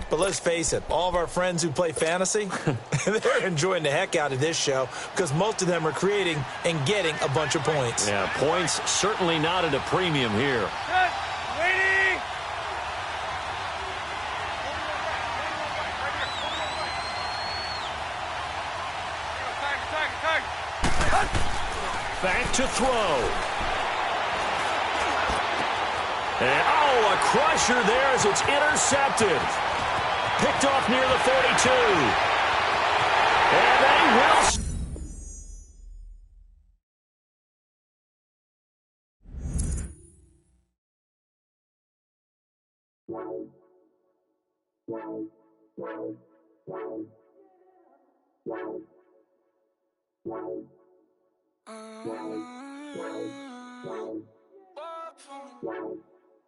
But let's face it, all of our friends who play fantasy, they're enjoying the heck out of this show because most of them are creating and getting a bunch of points. Yeah, points certainly not at a premium here. Waiting! Back to throw. And, oh, a crusher there as it's intercepted. Picked off near the 42. And they will...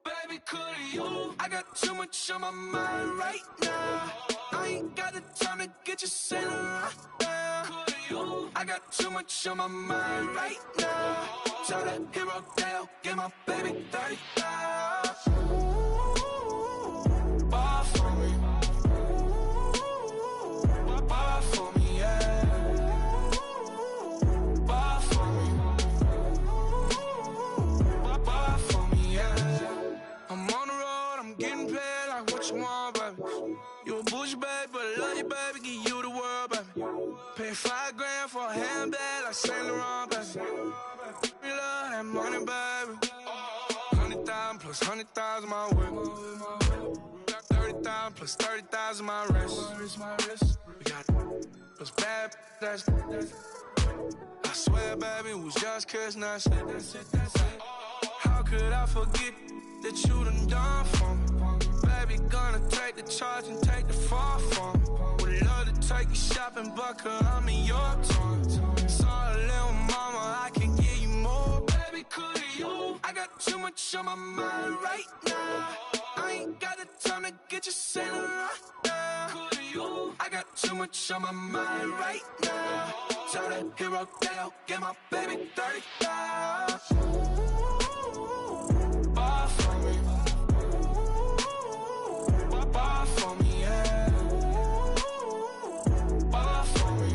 Baby, could you? I got too much on my mind right now. I ain't got the time to get you sitting right now. Could you? I got too much on my mind right now. Tell that hero Dale, get my baby 35. Bar for me. Bar for me, yeah. Bar for me. Bar for me, yeah. I'm on the road, I'm getting paid like what you want, baby. You a bougie, baby, but I love you, baby. Give you the world, baby. Pay $5 grand for a handbag like Saint Laurent, baby. You love that money, baby. 100,000 plus 100,000 my way. Got 30,000 plus 30,000 my wrist. We got those bad, that's I swear, baby, it was just kiss, that's it. How could I forget that you done for me? Baby, gonna take the charge and take the fall from me. Would love to take you shopping, but cause I'm in your town. Sorry, little mama, I can give you more. Baby, could you? I got too much on my mind right now. I ain't got the time to get you sitting right now. Could you? I got too much on my mind right now. Tell that hero Dale, get my baby 35. Bar for me. Bar for me, yeah. Bar for me.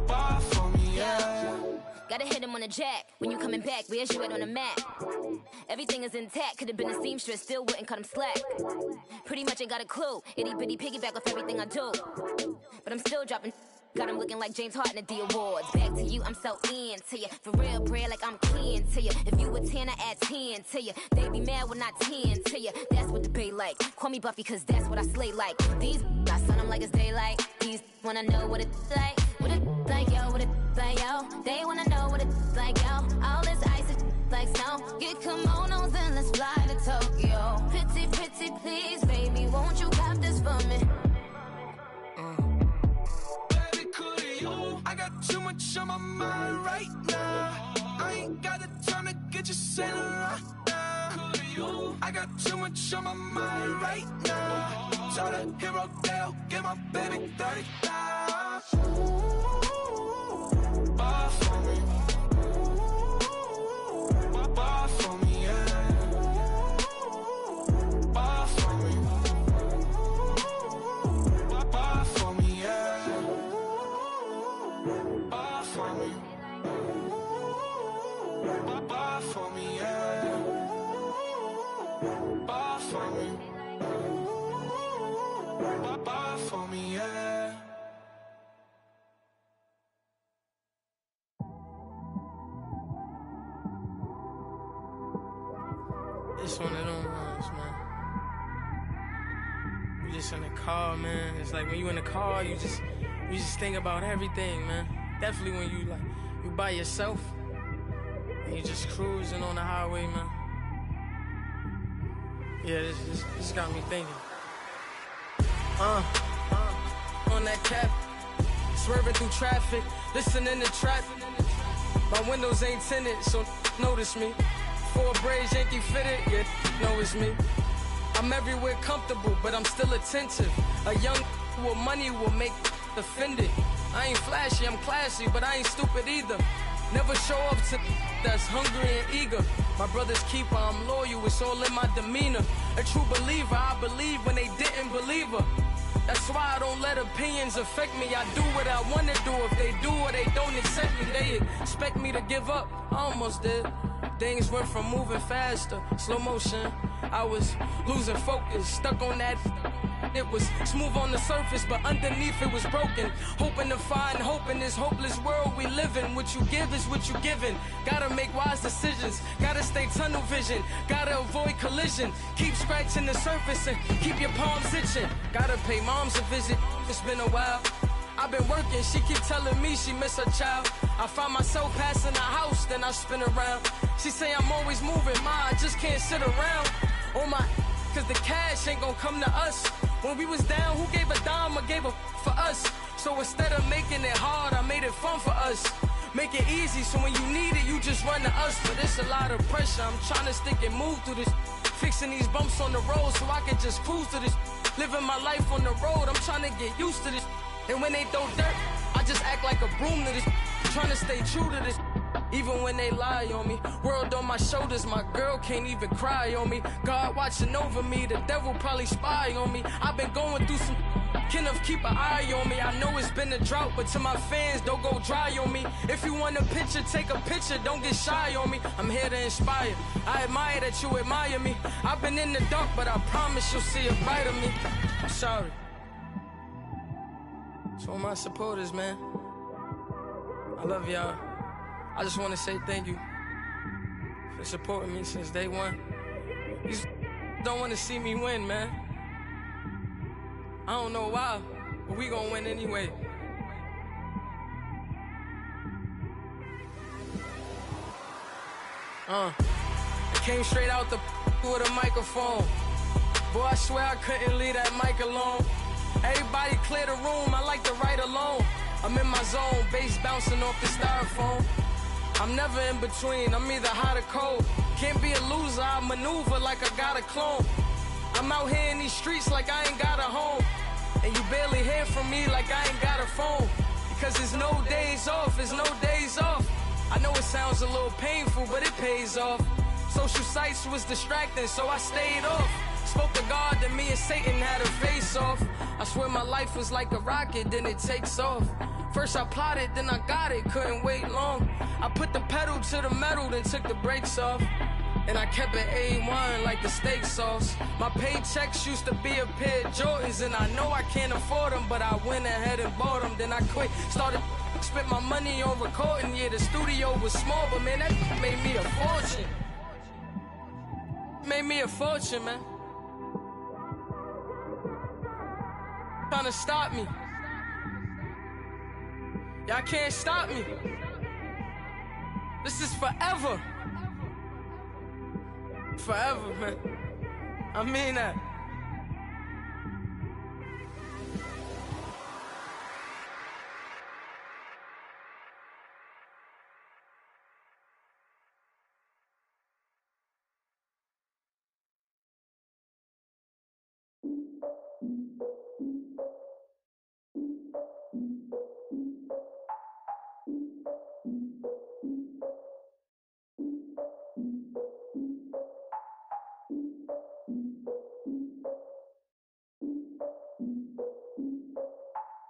Bar for me, yeah. Gotta hit him on the jack. When you coming back, where's you at on the map? Everything is intact. Could've been a seamstress, still wouldn't cut him slack. Pretty much ain't got a clue. Itty bitty piggyback off everything I do. But I'm still dropping. Got him looking like James Harden at the awards. Back to you, I'm so into you. For real, bread, like I'm keen to you. If you a 10, I add 10 to you. They be mad when I 10 to you. That's what the bay like. Call me Buffy, cause that's what I slay like. These, I sun them like it's daylight. These wanna know what it's like. What it like, yo, what it like, yo. They wanna know what it's like, yo. All this ice is like snow. Get kimonos and let's fly to Tokyo. Pretty, pretty, please, baby, won't you cop this for me? I got too much on my mind right now. I ain't got the time to get you sitting right now. Could you? I got too much on my mind right now. Tell that hero Dale, get my baby 35. Bar for me. Bar for me, yeah. Bar for me. Bar for me, yeah. Bar for me. Bar for me, yeah. Bar for me. Bar for me, yeah. It's one of them ones, man. You just in the car, man. It's like when you in the car, you just think about everything, man. Definitely when you by yourself and you just cruising on the highway, man. Yeah, this got me thinking. On that cap, swerving through traffic, listening to trap. My windows ain't tinted, so notice me. 4 braids, Yankee fitted, yeah, know it's me. I'm everywhere comfortable, but I'm still attentive. A young with money will make offended. I ain't flashy, I'm classy, but I ain't stupid either. Never show up to that's hungry and eager. My brother's keeper, I'm loyal, it's all in my demeanor. A true believer, I believe when they didn't believe her. That's why I don't let opinions affect me. I do what I wanna do. If they do or they don't accept me, they expect me to give up. I almost did. Things went from moving faster, slow motion. I was losing focus, stuck on that. It was smooth on the surface, but underneath it was broken. Hoping to find hope in this hopeless world we live in. What you give is what you given. Gotta make wise decisions. Gotta stay tunnel vision. Gotta avoid collision. Keep scratching the surface and keep your palms itching. Gotta pay moms a visit. It's been a while. I've been working, she keep telling me she miss her child. I find myself passing the house, then I spin around. She say I'm always moving, I just can't sit around. Oh my, cause the cash ain't gonna come to us. When we was down, who gave a dime or gave a for us? So instead of making it hard, I made it fun for us. Make it easy, so when you need it, you just run to us. But it's a lot of pressure, I'm trying to stick and move through this. Fixing these bumps on the road so I can just cruise to this. Living my life on the road, I'm trying to get used to this. And when they throw dirt, I just act like a broom to this. Trying to stay true to this. Even when they lie on me. World on my shoulders, my girl can't even cry on me. God watching over me, the devil probably spy on me. I've been going through some, Kenneth keep an eye on me. I know it's been a drought, but to my fans, don't go dry on me. If you want a picture, take a picture, don't get shy on me. I'm here to inspire, I admire that you admire me. I've been in the dark, but I promise you'll see a bright of me. I'm sorry. To all my supporters, man, I love y'all. I just want to say thank you for supporting me since day one. You don't want to see me win, man. I don't know why, but we gonna win anyway. I came straight out the with a microphone. Boy, I swear I couldn't leave that mic alone. Everybody clear the room, I like to write alone. I'm in my zone, bass bouncing off the styrofoam. I'm never in between, I'm either hot or cold. Can't be a loser, I maneuver like I got a clone. I'm out here in these streets like I ain't got a home. And you barely hear from me like I ain't got a phone. Because there's no days off, there's no days off. I know it sounds a little painful, but it pays off. Social sites was distracting, so I stayed off. Spoke to God, then me and Satan had a face off. I swear my life was like a rocket, then it takes off. First I plotted, then I got it, couldn't wait long. I put the pedal to the metal, then took the brakes off. And I kept it A1 like the steak sauce. My paychecks used to be a pair of Jordans, and I know I can't afford them, but I went ahead and bought them. Then I quit, started, spent my money on recording. Yeah, the studio was small, but man, that made me a fortune. Made me a fortune, man. Trying to stop me. Y'all can't stop me. This is forever. Forever, man. I mean that.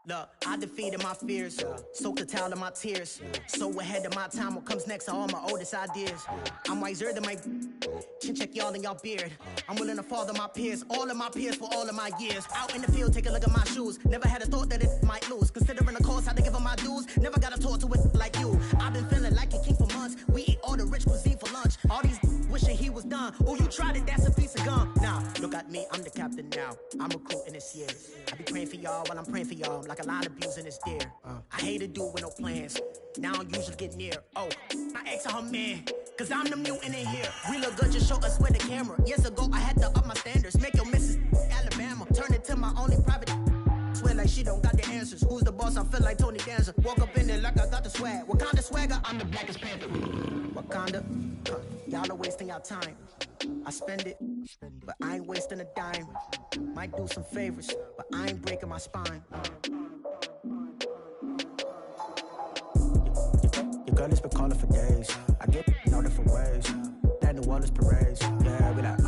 Look, I defeated my fears, soaked a towel in my tears. So ahead of my time, what comes next are all my oldest ideas. I'm wiser than my chin check y'all in y'all beard. I'm willing to father my peers, all of my peers for all of my years. Out in the field, take a look at my shoes. Never had a thought that it might lose. Considering the cost, I had to give up my dues. Never got a talk to it like you. I've been feeling like a king for months. We eat all the rich cuisine for lunch. All these wishing he was done. Oh, you tried it, that's a piece of gum. Nah, look at me, I'm the captain now. I'm recruiting this year. I be praying for y'all while I'm praying for y'all. Like a line abusing this deer. I hate to do it with no plans. Now I don't usually get near. Oh, I asked her man, cause I'm the mutant in here. We look good, just show us where the camera. Years ago, I had to up my standards. Make your Mrs. Alabama. Turn it to my only private. Swear like she don't got the answers. Who's the boss? I feel like Tony Danza. Walk up in there like I got the swag. Wakanda swagger, I'm the blackest panther. Wakanda, y'all are wasting your time. I spend it, but I ain't wasting a dime. Might do some favors, but I ain't breaking my spine. Your girl has been calling for days. I get in all different ways. That new New Orleans parades. Yeah, we like,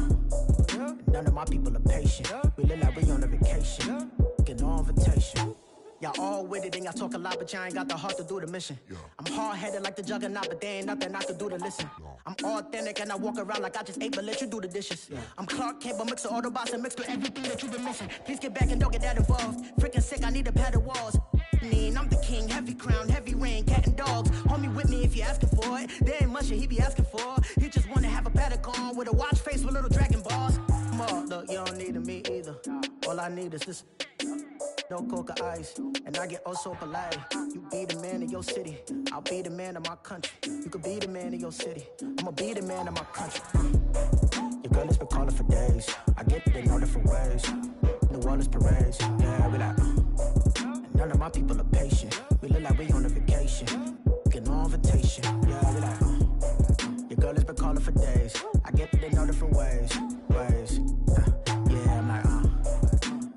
none of my people are patient. We look like we on a vacation. Get no invitation. Y'all all with it and y'all talk a lot, but y'all ain't got the heart to do the mission. I'm hard-headed like the juggernaut, but there ain't nothing I can do to listen. I'm authentic and I walk around like I just ate, but let you do the dishes. I'm Clark Kent, but mix the Autobots and mix with everything that you've been missing. Please get back and don't get that involved. Freaking sick, I need a padded walls. I'm the king, heavy crown, heavy rain, cat and dogs. Homie with me if you're asking for it. There ain't much that he be asking for. He just wanna have a paddock on with a watch face with little dragon balls. Look, you don't need me either. All I need is this. No coca ice, and I get oh so polite. You be the man of your city, I'll be the man of my country. You could be the man of your city, I'ma be the man of my country. Your girl has been calling for days, I get it in all different ways. New Orleans parades, yeah, we like, and none of my people are patient. We look like we on a vacation, get no invitation, yeah, we like, your girl has been calling for days, I get it in all different ways. Yeah, I'm like,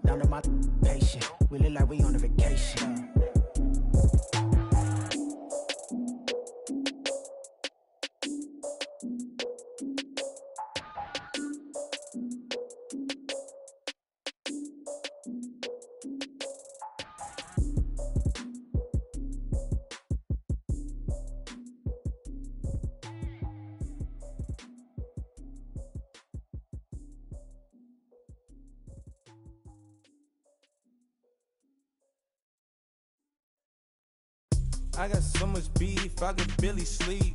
none of my patient. We look like we on a vacation. I got so much beef, I could barely sleep.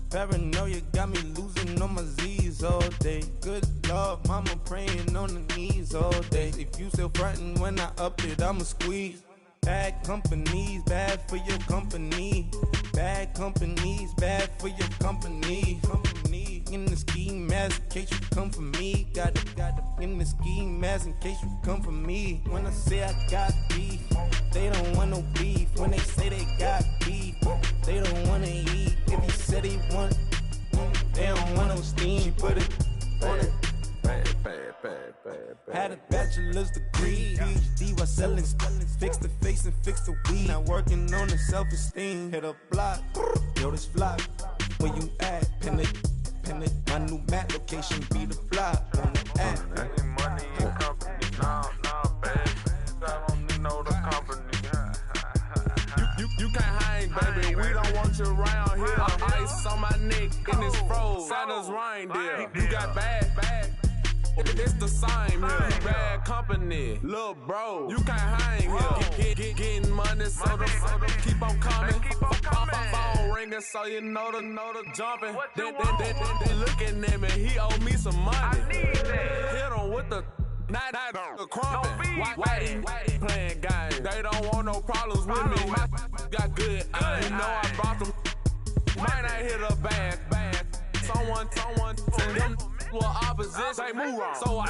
Paranoia got me losing on my Z's all day. Good Lord, mama praying on the knees all day. If you still frontin' when I up it, I'ma squeeze. Bad companies, bad for your company. Bad companies, bad for your company. In the ski mask in case you come for me. Got it in the ski mask in case you come for me. When I say I got beef, they don't want no beef. When they say they got beef, they don't wanna eat. If he said he want, they don't want no steam. Put it on it. Had a bachelor's degree, PhD while selling. Fix the face and fix the weed. Now working on the self-esteem. Hit a block, yo this flop. Where you at? Pin it. My new map location be the flop. On the app. Any money in company? Nah, baby. I don't need no the company. You can't hang, baby. We don't want you around here. Ice on my neck in this froze. Santa's reindeer. You got bad. It's the same here. Bad company, little bro. You can't hang here. Getting money, so the keep on coming. Phone ringing, so you know the jumping. They looking at me. He owe me some money. I need that. Hit him with the not the crumping. Whitey playing games. They don't want no problems with me. My got good. I know I brought them. Might not hit a bad. Someone send them. Well, opposition, they move on. So I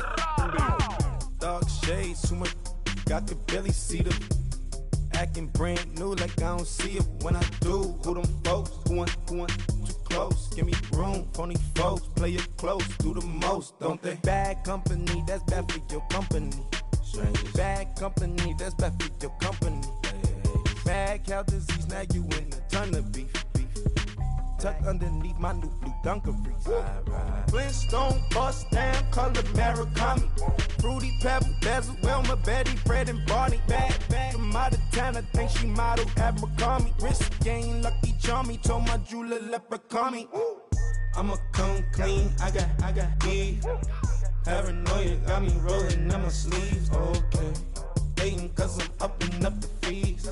dog shades, too much. Got the belly see them. Acting brand new like I don't see it when I do. Who them folks? Who want too close? Give me room. Phony folks, play it close. Do the most, don't they? Bad company, that's bad for your company. Bad company, that's bad for your company. Bad cow disease, now you in a ton of beef. Tucked underneath my new blue Dunkaroos. Flintstone, bust down, color Maricami. Fruity Pebble, Basil, Wilma, Betty, Fred, and Barney. Bad from out of town, I think she modeled Abercrombie. Wrist game, Lucky Charmy, told my jeweler leprechaun me. I'ma come clean, I got beef. Paranoia got me rolling in my sleeves. Okay, hating cause I'm upping up the fees.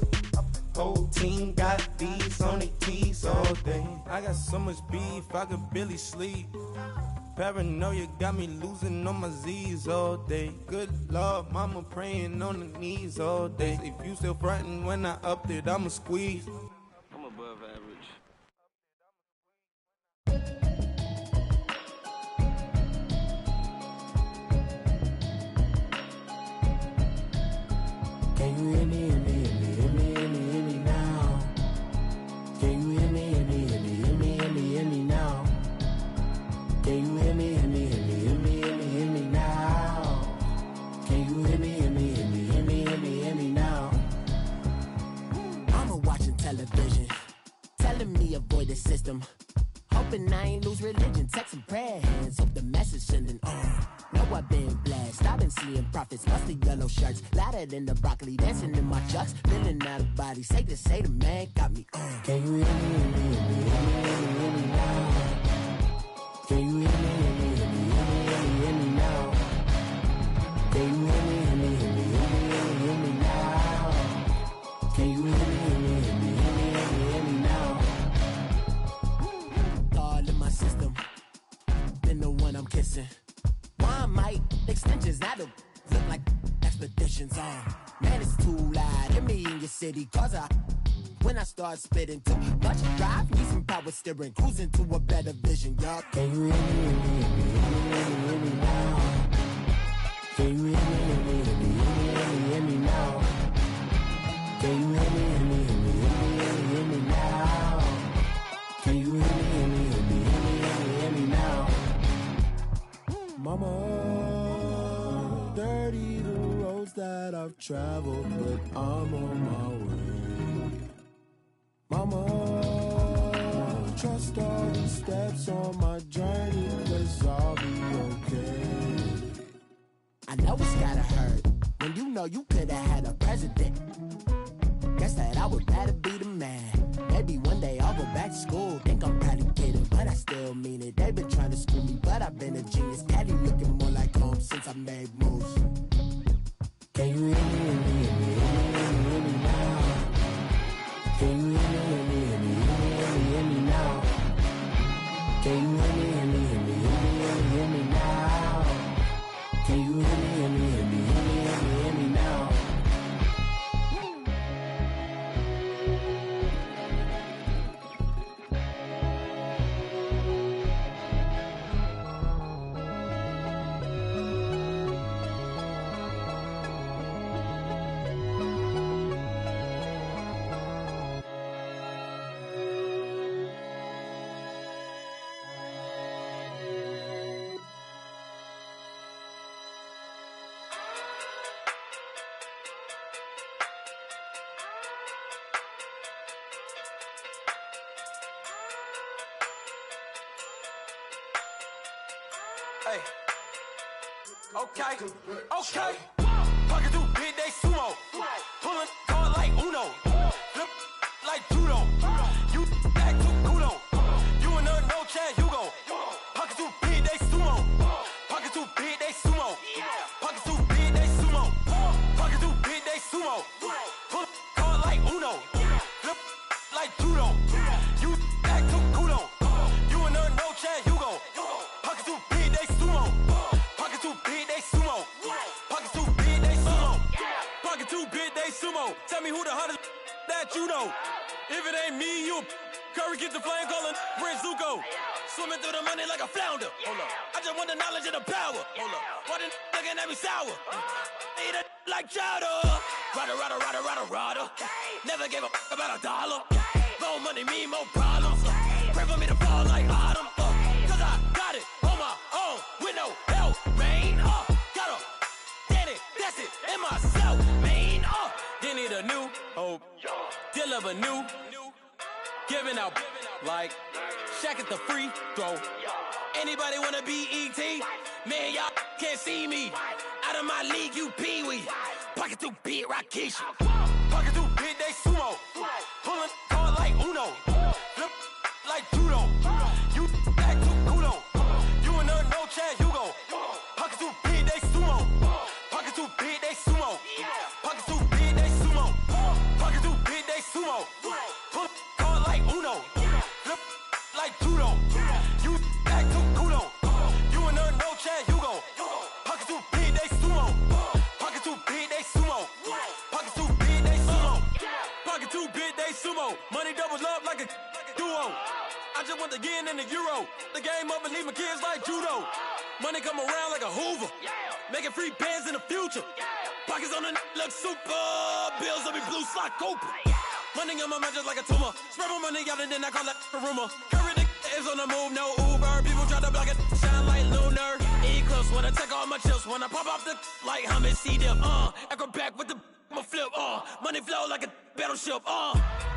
Whole team got these on their tees all day. I got so much beef, I could barely sleep. Paranoia got me losing on my Z's all day. Good Lord, mama praying on the knees all day. If you still frontin' when I upped it, I'ma squeeze. I'm above average. Can you hear me? System. Hope hoping I ain't lose religion. Text some prayer hands, hope the message sending on. Know I've been blessed, I've been seeing prophets, busted yellow shirts, louder than the broccoli, dancing in my chucks, feeling out of body. Say the man got me on. Can you hear me, hear me, hear me, hear me now? Can you hear me, hear me, hear me, hear me now? Can you hear me, hear me, hear me, hear me now? Can you hear me, hear me, hear me, hear me now? All in my system, been the one I'm kissing. One mic extensions, that'll look like expeditions on. Man, it's too loud. Hear me in your city, cause when I start spitting too much drive, need some power steering, cruising to a better vision, y'all. Can you hear me, hear me, hear me, hear me now? Can you hear me, hear me, hear me, hear me now? Can you hear me, hear me, hear me, hear me now? Can you hear me, hear me, hear me, hear me now? Mama, dirty the roads that I've traveled, but I'm on my way. Mama, trust all these steps on my journey, 'cause I'll be okay. I know it's gotta hurt when you know you could've had a president. Guess that I would rather be the man. Maybe one day I'll go back to school. Think I'm probably kidding, but I still mean it. They've been trying to school me, but I've been a genius. Caddy looking more like home since I made moves. Can you hear me, hear me, hear me, hear me now? Can you hear me, hear me, hear me, hear me now? Can you hear me, hear me, hear me, hear me now? Can you hear me, hear me, hear me, hear me now? Hey. Okay. Pocket too big, they sumo. Pulling card like Uno. Flip like judo. You act too kudo. You and her, no chance, you go. Pocket too big, they sumo. Pocket too big, they sumo. Pocket too big, they sumo. Pocket too big, they sumo. Pull card like Uno. Flip like judo. You act too kudo. You and her, no chance, you go. Pocket too big, they sumo. Pocket too big, they sumo. Pocket too big, they sumo. Pocket too big, they sumo. Tell me who the hottest that you know. If it ain't me, you Curry get the flame calling Prince Zuko. Swimming through the money like a flounder. Hold up. I just want the knowledge and the power. Hold up. Why the looking at me sour? Eat it like chowder. Rada. Never gave a about a dollar. More money mean more problems. Pray for me to fall like autumn. Cause I got it on my own with no help, man. Got a daddy, that's it, in myself, man. They need a new hope, deal of a new, giving out like Shaq at the free throw. Anybody wanna be ET? Man, y'all can't see me. Out of my league, you pee-wee. Pocket too big, Rakesh. Pocket too big, they sumo. Pulling card like Uno. Flip like judo. You act too kudo. You and her, no chance, you go. Pocket too big, they sumo. Pocket too big, they sumo. Pocket too big, they sumo. Pocket too big, they sumo. Pull card like Uno. Flip like judo. You act too kudo. You and her, no chance, you go. Pocket too big, they sumo. Pocket too big, they sumo. Pocket too big, they sumo. Pocket too big, they sumo. Money doubles up like a duo. I just want the yen and the euro. The game up and leave my kids like judo. Money come around like a Hoover. Making free bands in the future. Pockets on the look super. Bills on me blue slot Cooper. Money on my mind just like a tumor. Spread my money out and then I call that a rumor. Curry the is on the move, no Uber. People try to block it, shine like lunar. Eclipse when I take all my chips. When I pop off the like hummus, see them. Acrobat with the flip. Money flow like a battleship.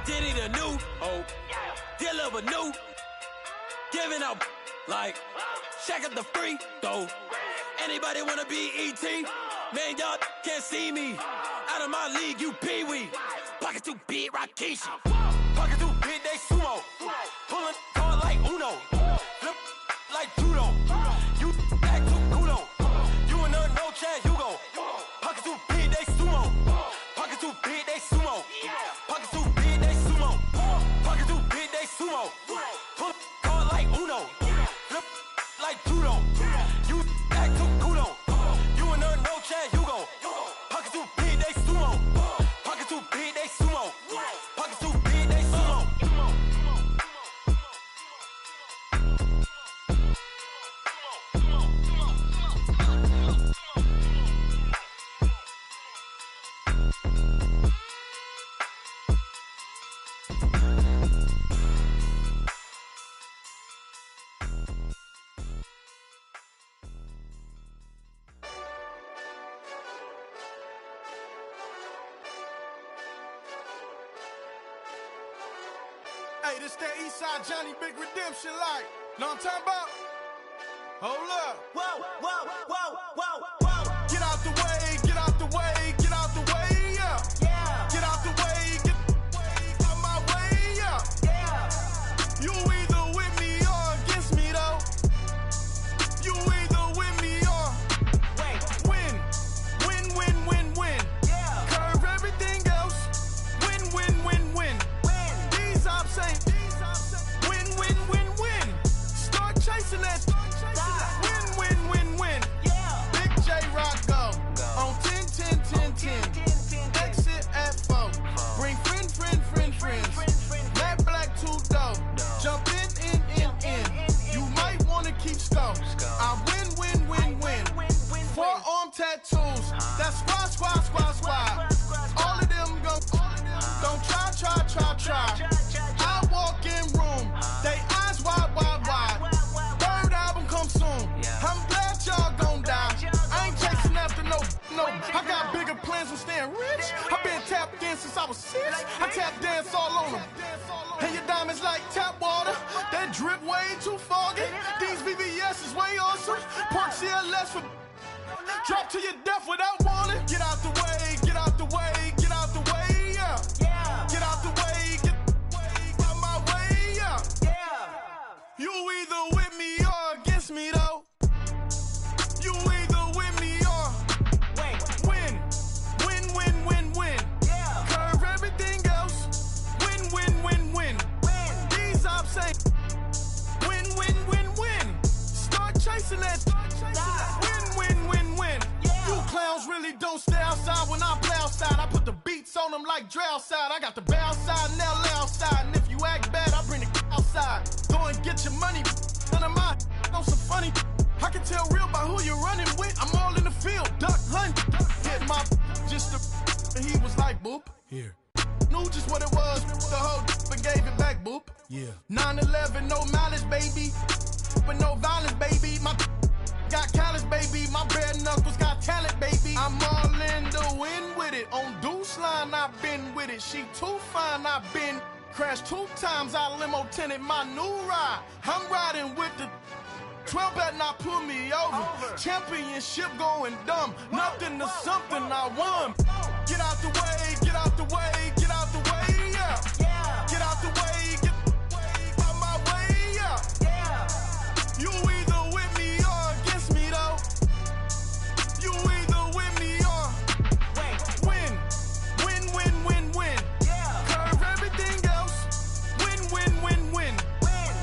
Diddy the new hope. Deal of a new. giving out like shack up the free throw. Anybody wanna be ET? Man, y'all can't see me. Out of my league, you pee-wee. Pocket too big, Rakishi. Pocket too big, they sumo. Pulling card like Uno. Flip like judo. You act too kudo. You and no Chad Hugo. Pocket too big, they sumo. Pocket too big, they sumo. Pocket too big, they sumo. Pocket too big, they sumo. Pull card like Uno. Flip like judo. You act too kudo. You and no Chad Hugo. Pocket too big, they sumo. Pocket too big, they sumo. Pocket too big, they sumo. Hey, this that Eastside Johnny Big Redemption like. Know what I'm talking about? Hold up. Whoa, whoa, whoa, whoa, whoa. Get out the way, get out the way, get out the way, yeah. Yeah. Get out the way, get out my way, yeah. Yeah. You either with me or against me, though. You either with me or win. Win, win, win, win. Yeah. Curve everything else. Win, win, win, win. These ops ain't win, win, win, win. Start chasing that. Win, win, win, win. Yeah. Big J Rock go on 10, 10, 10, 10. Exit at 4. Bring friends. Matt Black 2 dough. Jump in. You might wanna keep score. I win. Forearm tattoos. That's squad. All of them don't try. I walk in room. They eyes wide. Third album come soon. I'm glad y'all gon' die. I ain't chasing after no. I got bigger plans than staying rich. I been tapped in since I was 6. I tap dance all on them. And your diamonds like tap water. That drip way too foggy. These VVS is way awesome. Pork CLS for drop to your death without warning. Get out the way, get out the way, get out the way, yeah. Yeah. Get out the way, get out my way, yeah. Yeah. You either with me or against me, though. You either with me or win. Win. Yeah. Curve everything else. Win. These ops ain't win. Start chasing that. Win. Yeah. You clowns really don't stay outside when I play outside. I put the beats on them like Dre outside. I got the bow side and LA outside. And if you act bad, I bring the outside. Go and get your money. None of my know some funny. I can tell real by who you're running with. I'm all in the field, duck hunt. Hit my just and he was like, boop. Here. Knew just what it was. The whole and gave it back, boop. Yeah. 9/11, no malice, baby. But no violence, baby. My got callous, baby. My bare knuckles got talent, baby. I'm all in the wind with it. On Deuce Line, I've been with it. She too fine, I've been crashed 2 times. I limo tinted my new ride. I'm riding with the 12 better not pull me over. Championship going dumb. Nothing to something I won. Get out the way, get out the way, get out the way, yeah. Yeah. Get out the way, get out my way, yeah. Yeah. You either with me or against me, though. You either with me or win. Yeah. Curve everything else. Win.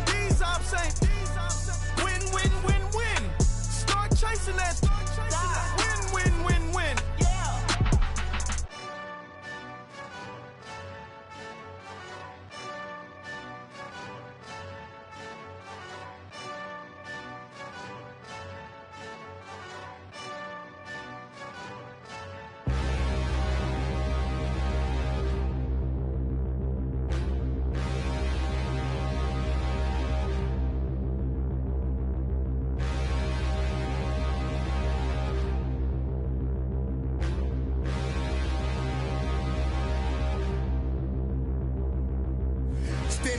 These ops ain't win. Start chasing that. Win. Yeah.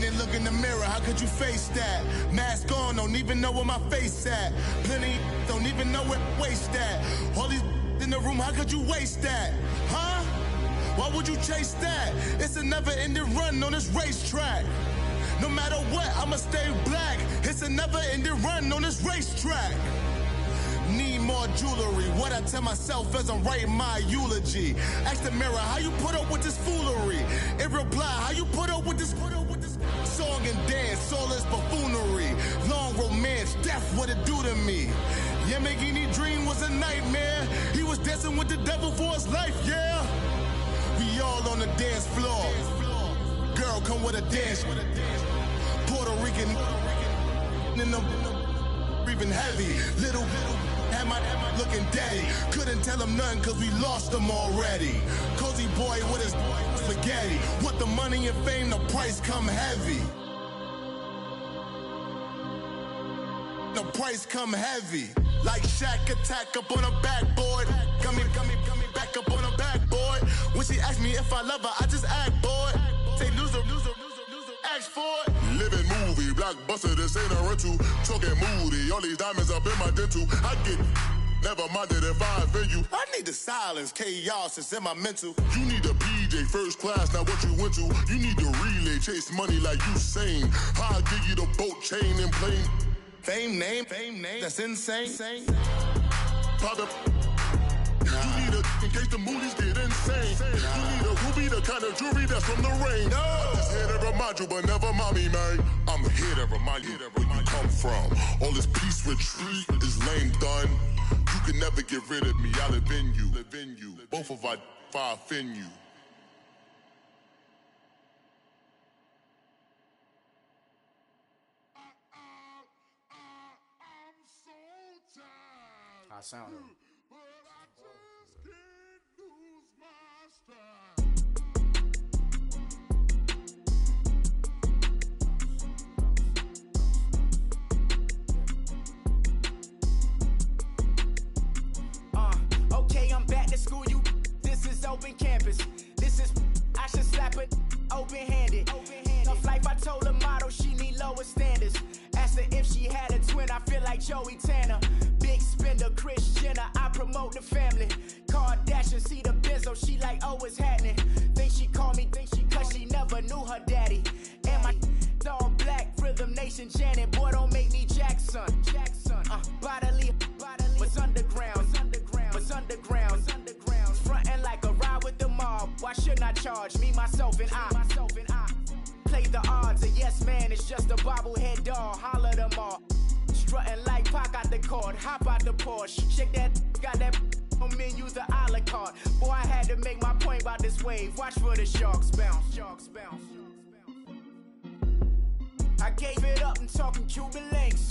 and look in the mirror, how could you face that? Mask on, don't even know where my face at. Plenty don't even know where waist at. All these in the room, how could you waste that? Huh? Why would you chase that? It's a never-ending run on this racetrack. No matter what, I'ma stay black. It's a never-ending run on this racetrack. Need more jewelry. What I tell myself as I'm writing my eulogy. Ask the mirror, how you put up with this foolery? It reply, how you put up with this song and dance, soulless buffoonery. Long romance, death, what it do to me? Yamagini dream was a nightmare. He was dancing with the devil for his life, yeah. We all on the dance floor. Girl, come with a dance. Puerto Rican in them breathing heavy. Little had my looking daddy. Couldn't tell him nothing cause we lost him already. Cozy boy with his spaghetti. Want the money and fame, the price come heavy. The price come heavy. Like Shaq attack up on a backboard. Gummy, back up on a backboard. When she asked me if I love her, I just act bored. Say loser, ask for it. Living movie, blockbuster, this ain't a rental. Talking moody, all these diamonds up in my dental. I get never minded if I offend you. I need the silence, chaos is in my mental. You need a PJ, first class, not what you went to. You need the relay, chase money like you sane. I'll give you the boat, chain, and plane. Fame name, that's insane. Pop up. You need a, in case the movies get insane. You need a ruby, the kind of jewelry that's from the rain. I'm just here to remind you, but never mommy, man. I'm here to remind you where you come from. All this peace retreat is lame done. You can never get rid of me, I live in you. Both of our offend you. I sound it. Okay, I'm back to school, you. This is open campus. This is, I should slap it open-handed. Tough life, I told her motto, she need lower standards. Asked her if she had a twin, I feel like Joey Tanner. Big spender, Kris Jenner, I promote the family. Kardashian, see the Benzo, she like, oh, it's happening. Think she called me, cause she never knew her daddy. And my all black, Rhythm Nation, Janet, boy, don't make me Jackson. Bodily, was underground. Frontin' like a ride with the mob. Why shouldn't I charge me, myself, and I? Play the odds, a yes man is just a bobblehead doll. Holler them all. Strutting like Pac out the court, hop out the Porsche. Shake that, got that on menu, the a la carte. Boy, I had to make my point about this wave. Watch for the sharks bounce. I gave it up and talking Cuban links.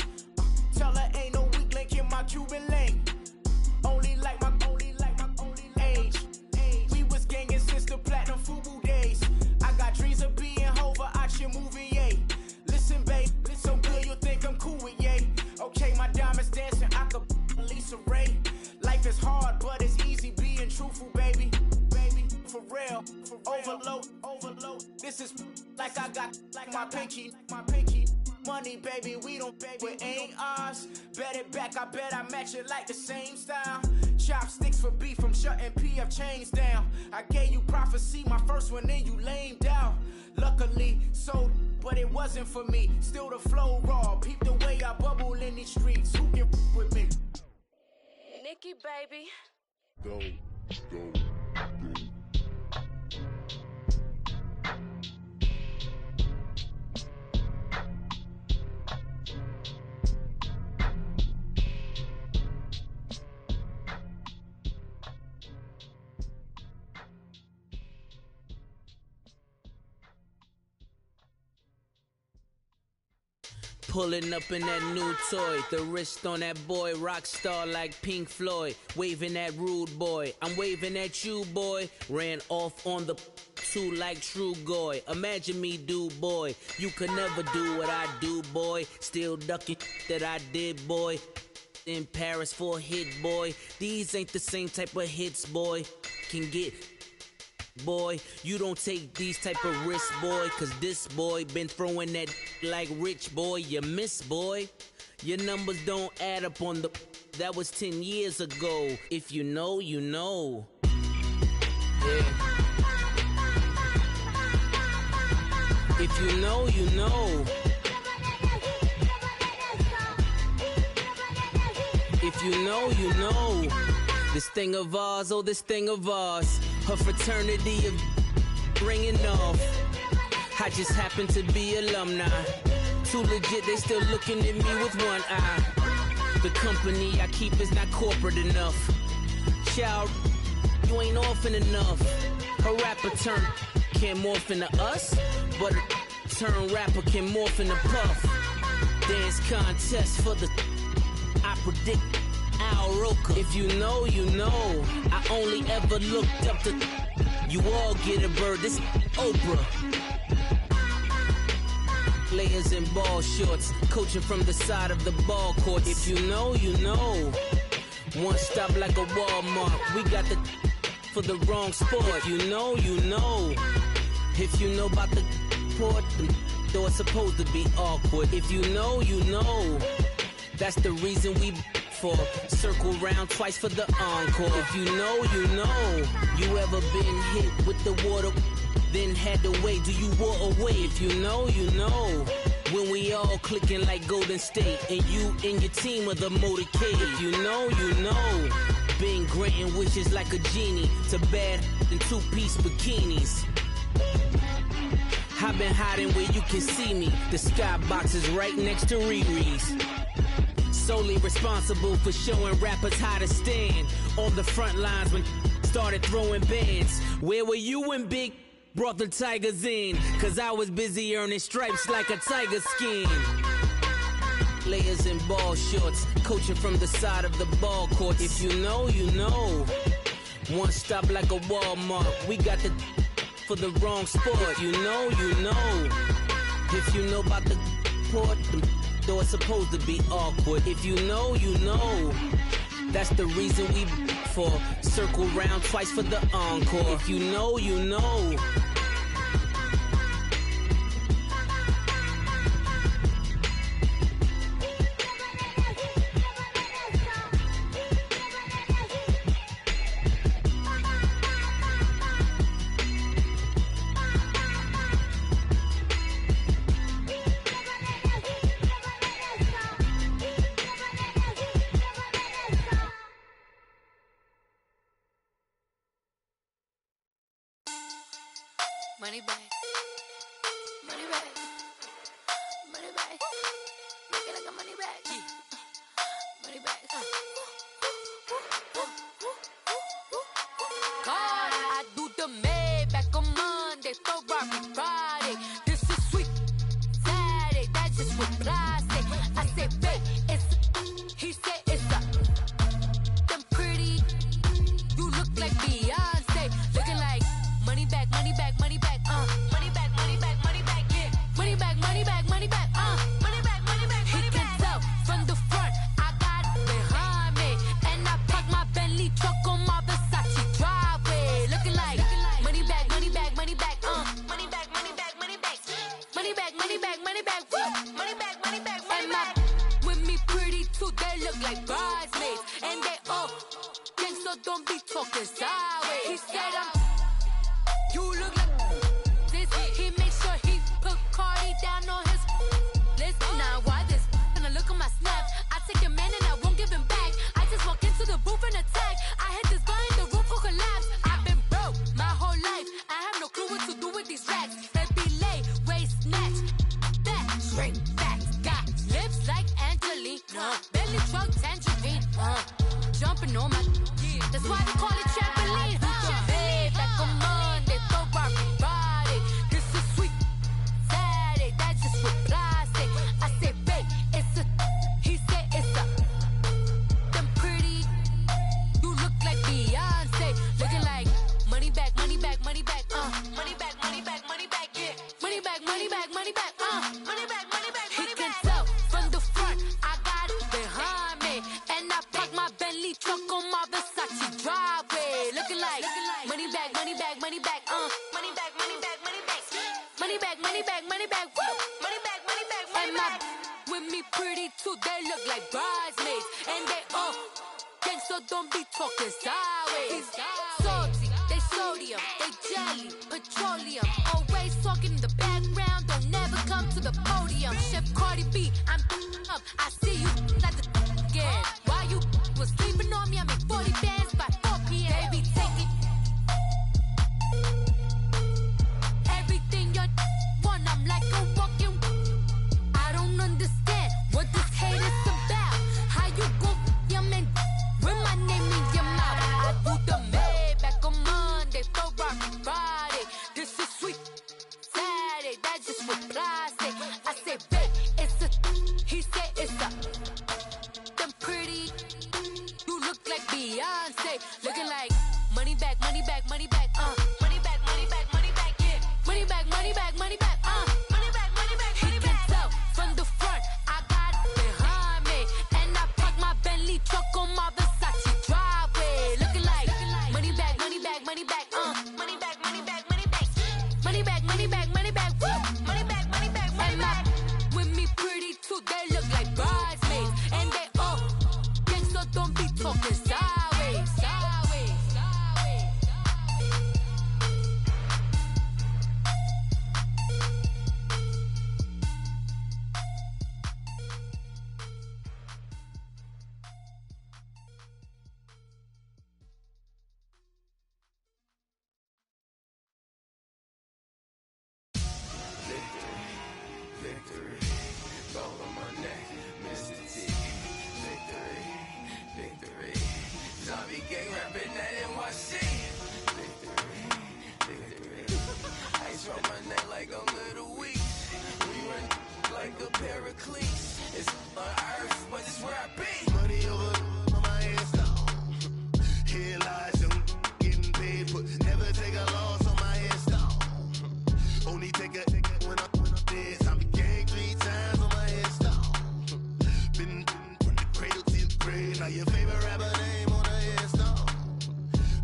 Tell her ain't no weak link in my Cuban link. Only like my age. We was gangin' since the platinum FUBU days. I got dreams of being Hova out your movie, yay. Listen, babe, so good you think I'm cool with yay. Okay, my diamonds dancing, I could Lisa Ray. Life is hard, but it's easy being truthful, baby. For real, overload. This is like I got like my pinky. Money, baby, we don't pay, but ain't ours. Bet it back, I bet I match it like the same style. Chopsticks for beef, I'm shutting PF chains down. I gave you prophecy, my first one, then you lamed out. Luckily, sold, but it wasn't for me. Still the flow raw, peep the way I bubble in these streets. Who can with me? Nikki, baby. Go. Pulling up in that new toy, the wrist on that boy, rock star like Pink Floyd, waving at rude boy, I'm waving at you boy, ran off on the two like True Goy, imagine me do boy, you could never do what I do boy, still ducking that I did boy, in Paris for a hit boy, these ain't the same type of hits boy, can get boy. You don't take these type of risks, boy, cause this boy been throwing that like rich, boy. You miss, boy. Your numbers don't add up on the... That was 10 years ago. If you know, you know. Yeah. If you know, you know. If you know, you know. This thing of ours, oh, this thing of ours. Her fraternity of ringing off. I just happen to be alumni. Too legit, they still looking at me with one eye. The company I keep is not corporate enough. Child, you ain't orphan enough. A rapper turn can't morph into us, but a turn rapper can morph into Puff. Dance contest for the... I predict Al Roker. If you know, you know. I only ever looked up to... You all get a bird, this Oprah. Players in ball shorts, coaching from the side of the ball court. If you know, you know. One stop like a Walmart. We got the for the wrong sport. If you know, you know. If you know about the port, though it's supposed to be awkward. If you know, you know. That's the reason we for circle round twice for the encore. If you know, you know. You ever been hit with the water? Then had to wait, do you walk away? If you know, you know. When we all clicking like Golden State, and you and your team are the motorcade. If you know, you know. Been granting wishes like a genie to bad in two-piece bikinis. I've been hiding where you can see me. The skybox is right next to Riri's. Solely responsible for showing rappers how to stand on the front lines when started throwing bands. Where were you when Big brought the Tigers in? Cause I was busy earning stripes like a tiger skin. Players in ball shorts, coaching from the side of the ball court. If you know, you know. One stop like a Walmart. We got the for the wrong sport. If you know, you know. If you know about the port, though it's supposed to be awkward. If you know, you know. That's the reason we for circle round twice for the encore. If you know, you know. Money back. Money back. Money back. Make it like a money back. Money back. God, I do the Maybach on Monday, Ferrari Friday. This is sweet Saturday. That's just what I say. I say, babe, it's he said it's a them pretty. You look like Beyonce, looking like money back, money back, money back. Money back, money back, money back, yeah. Money back, money back, money back, money back, money back, money back. He can tell from the front, I got it behind me. And I park my Bentley truck on my Versace driveway. Looking like money back, money back, money back, money back, money back, money back. Money back, money back, money back, woo. Money back, money back, money back. With me pretty too, they look like bridesmaids. And they all gang, so don't be talking sideways. He said you look like this. He make sure he put Cardi down on his list. Now why this? When I look at my snap, I take a man and I won't give him back. I just walk into the booth and attack. I hit this guy in the roof will collapse. I've been broke my whole life. I have no clue what to do with these racks. That be lay, waist snatch, back, shrink back. Got lips like Angelina, belly truck tangerine. Jumping on my, that's why they call it trampoline. Back on Monday, Ferrari Friday. This is sweet Saturday. That's just what I say. I say, babe, it's a. He said it's a. Them pretty. You look like Beyonce, looking like money back, money back, money back. Money back, money back, money back. Yeah. Money back, money back, money back. Money back, money back, money back. He can tell from the front, I got it behind me, and I park my Bentley truck on my Versace driveway. Looking like money back, money back, money back. they look like bridesmaids. And they all gangsta, don't be talking sideways. Salty, they sodium, they jelly, petroleum. Always talking in the background, don't never come to the podium. Chef Cardi B, I'm up, I see you at the again. While you was sleeping on me, I make 40 bands by 4 p.m. Baby, take it. Everything you want, I'm like a walking. I don't understand what this hate is about. How you go your man with my name in your mouth? I do the Maybach on Monday, for Friday. This is sweet Saturday, that's just what I say. I say, babe, it's a. He said it's a. Them pretty. You look like Beyonce, looking like money back, money back, money back, money back, money back, money back, yeah, money back, money back, money back, money back, money back. He can tell from the front, I got it behind me, and I park my Bentley truck on my Versace driveway, looking like money back, money back, money back, money back, money back, money back, money back, money back, money back, money back, money back, money back. With me pretty too, they look like bridesmaids, and they all gangsta, don't be talking sideways, sideways, sideways. Victory, gold on my neck, Mr. T. Victory, victory. Zombie gang rapping that NYC. Victory, victory. Ice on my neck like a little weak. We run like a pair of cleats. It's on earth, but it's where I be. Money over on my hands down. Here lies them getting paid, but never take a loss on my hands down. Only take a when I'm dead. I'm gang 3 times on my hands down. Been from the cradle to the grave. Now your favorite rapper name on the hands down.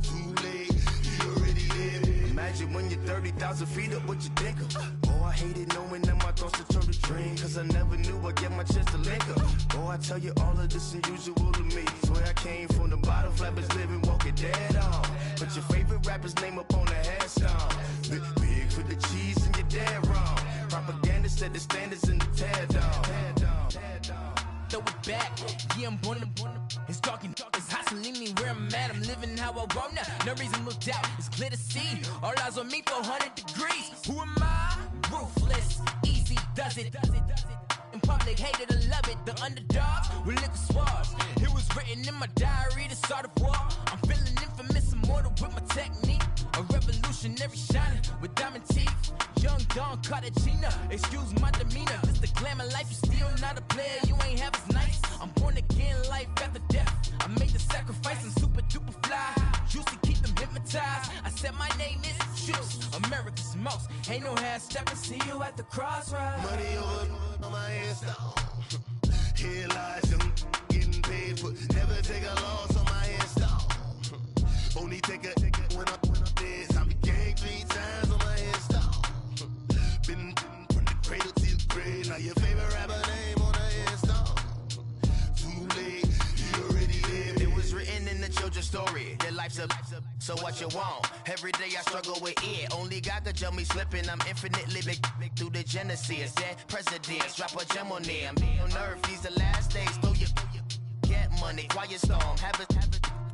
Too late, you already dead. Imagine when you're 30,000 feet up, what you think of? Oh, I hated knowing that my thoughts would turn to dream, cause I never knew I'd get my chance to link up. Oh, I tell you all of this unusual to me. Swear I came from the bottom, flappers living, walking dead on. Put your favorite rapper's name up on the headstone. Big for the cheese and you're dead wrong. Propaganda set the standards in the tear down. Throw it back, yeah, I'm born to. It's talking, it's hot, so leave me where I'm at. I'm living how I want now. No reason to look out, it's clear to see. All eyes on me, 400 degrees. Who am I? Ruthless, easy, does it. In public, hated or love it. The underdogs with liquor swabs. It was written in my diary to start a war. I'm feeling infamous, immortal with my technique. A revolutionary shining with diamond teeth. Young Don Cartagena, excuse my demeanor. This the glamour life, you still not a player. You ain't half as nice. I'm born again, life after death. I made the sacrifice, I'm super duper fly. Used to keep them hypnotized. I said my name is Juice, America's most. Ain't no half stepping, see you at the crossroads. Money over on my hands down. Here lies them getting paid, but never take a loss on my hands down. Only take a when I'm dead. I'm gang 3 times on my hands down. Been from the cradle to the grave. Now your favorite rapper name on the hands down. Too late, you already dead. It was written in the children's story. Their life's a so what you want. Every day I struggle with it. Only God could jump me slipping. I'm infinitely big through the genesis. Dead presidents, drop a gem on them. On earth, these the last days. Throw your get money, quiet storm. Have a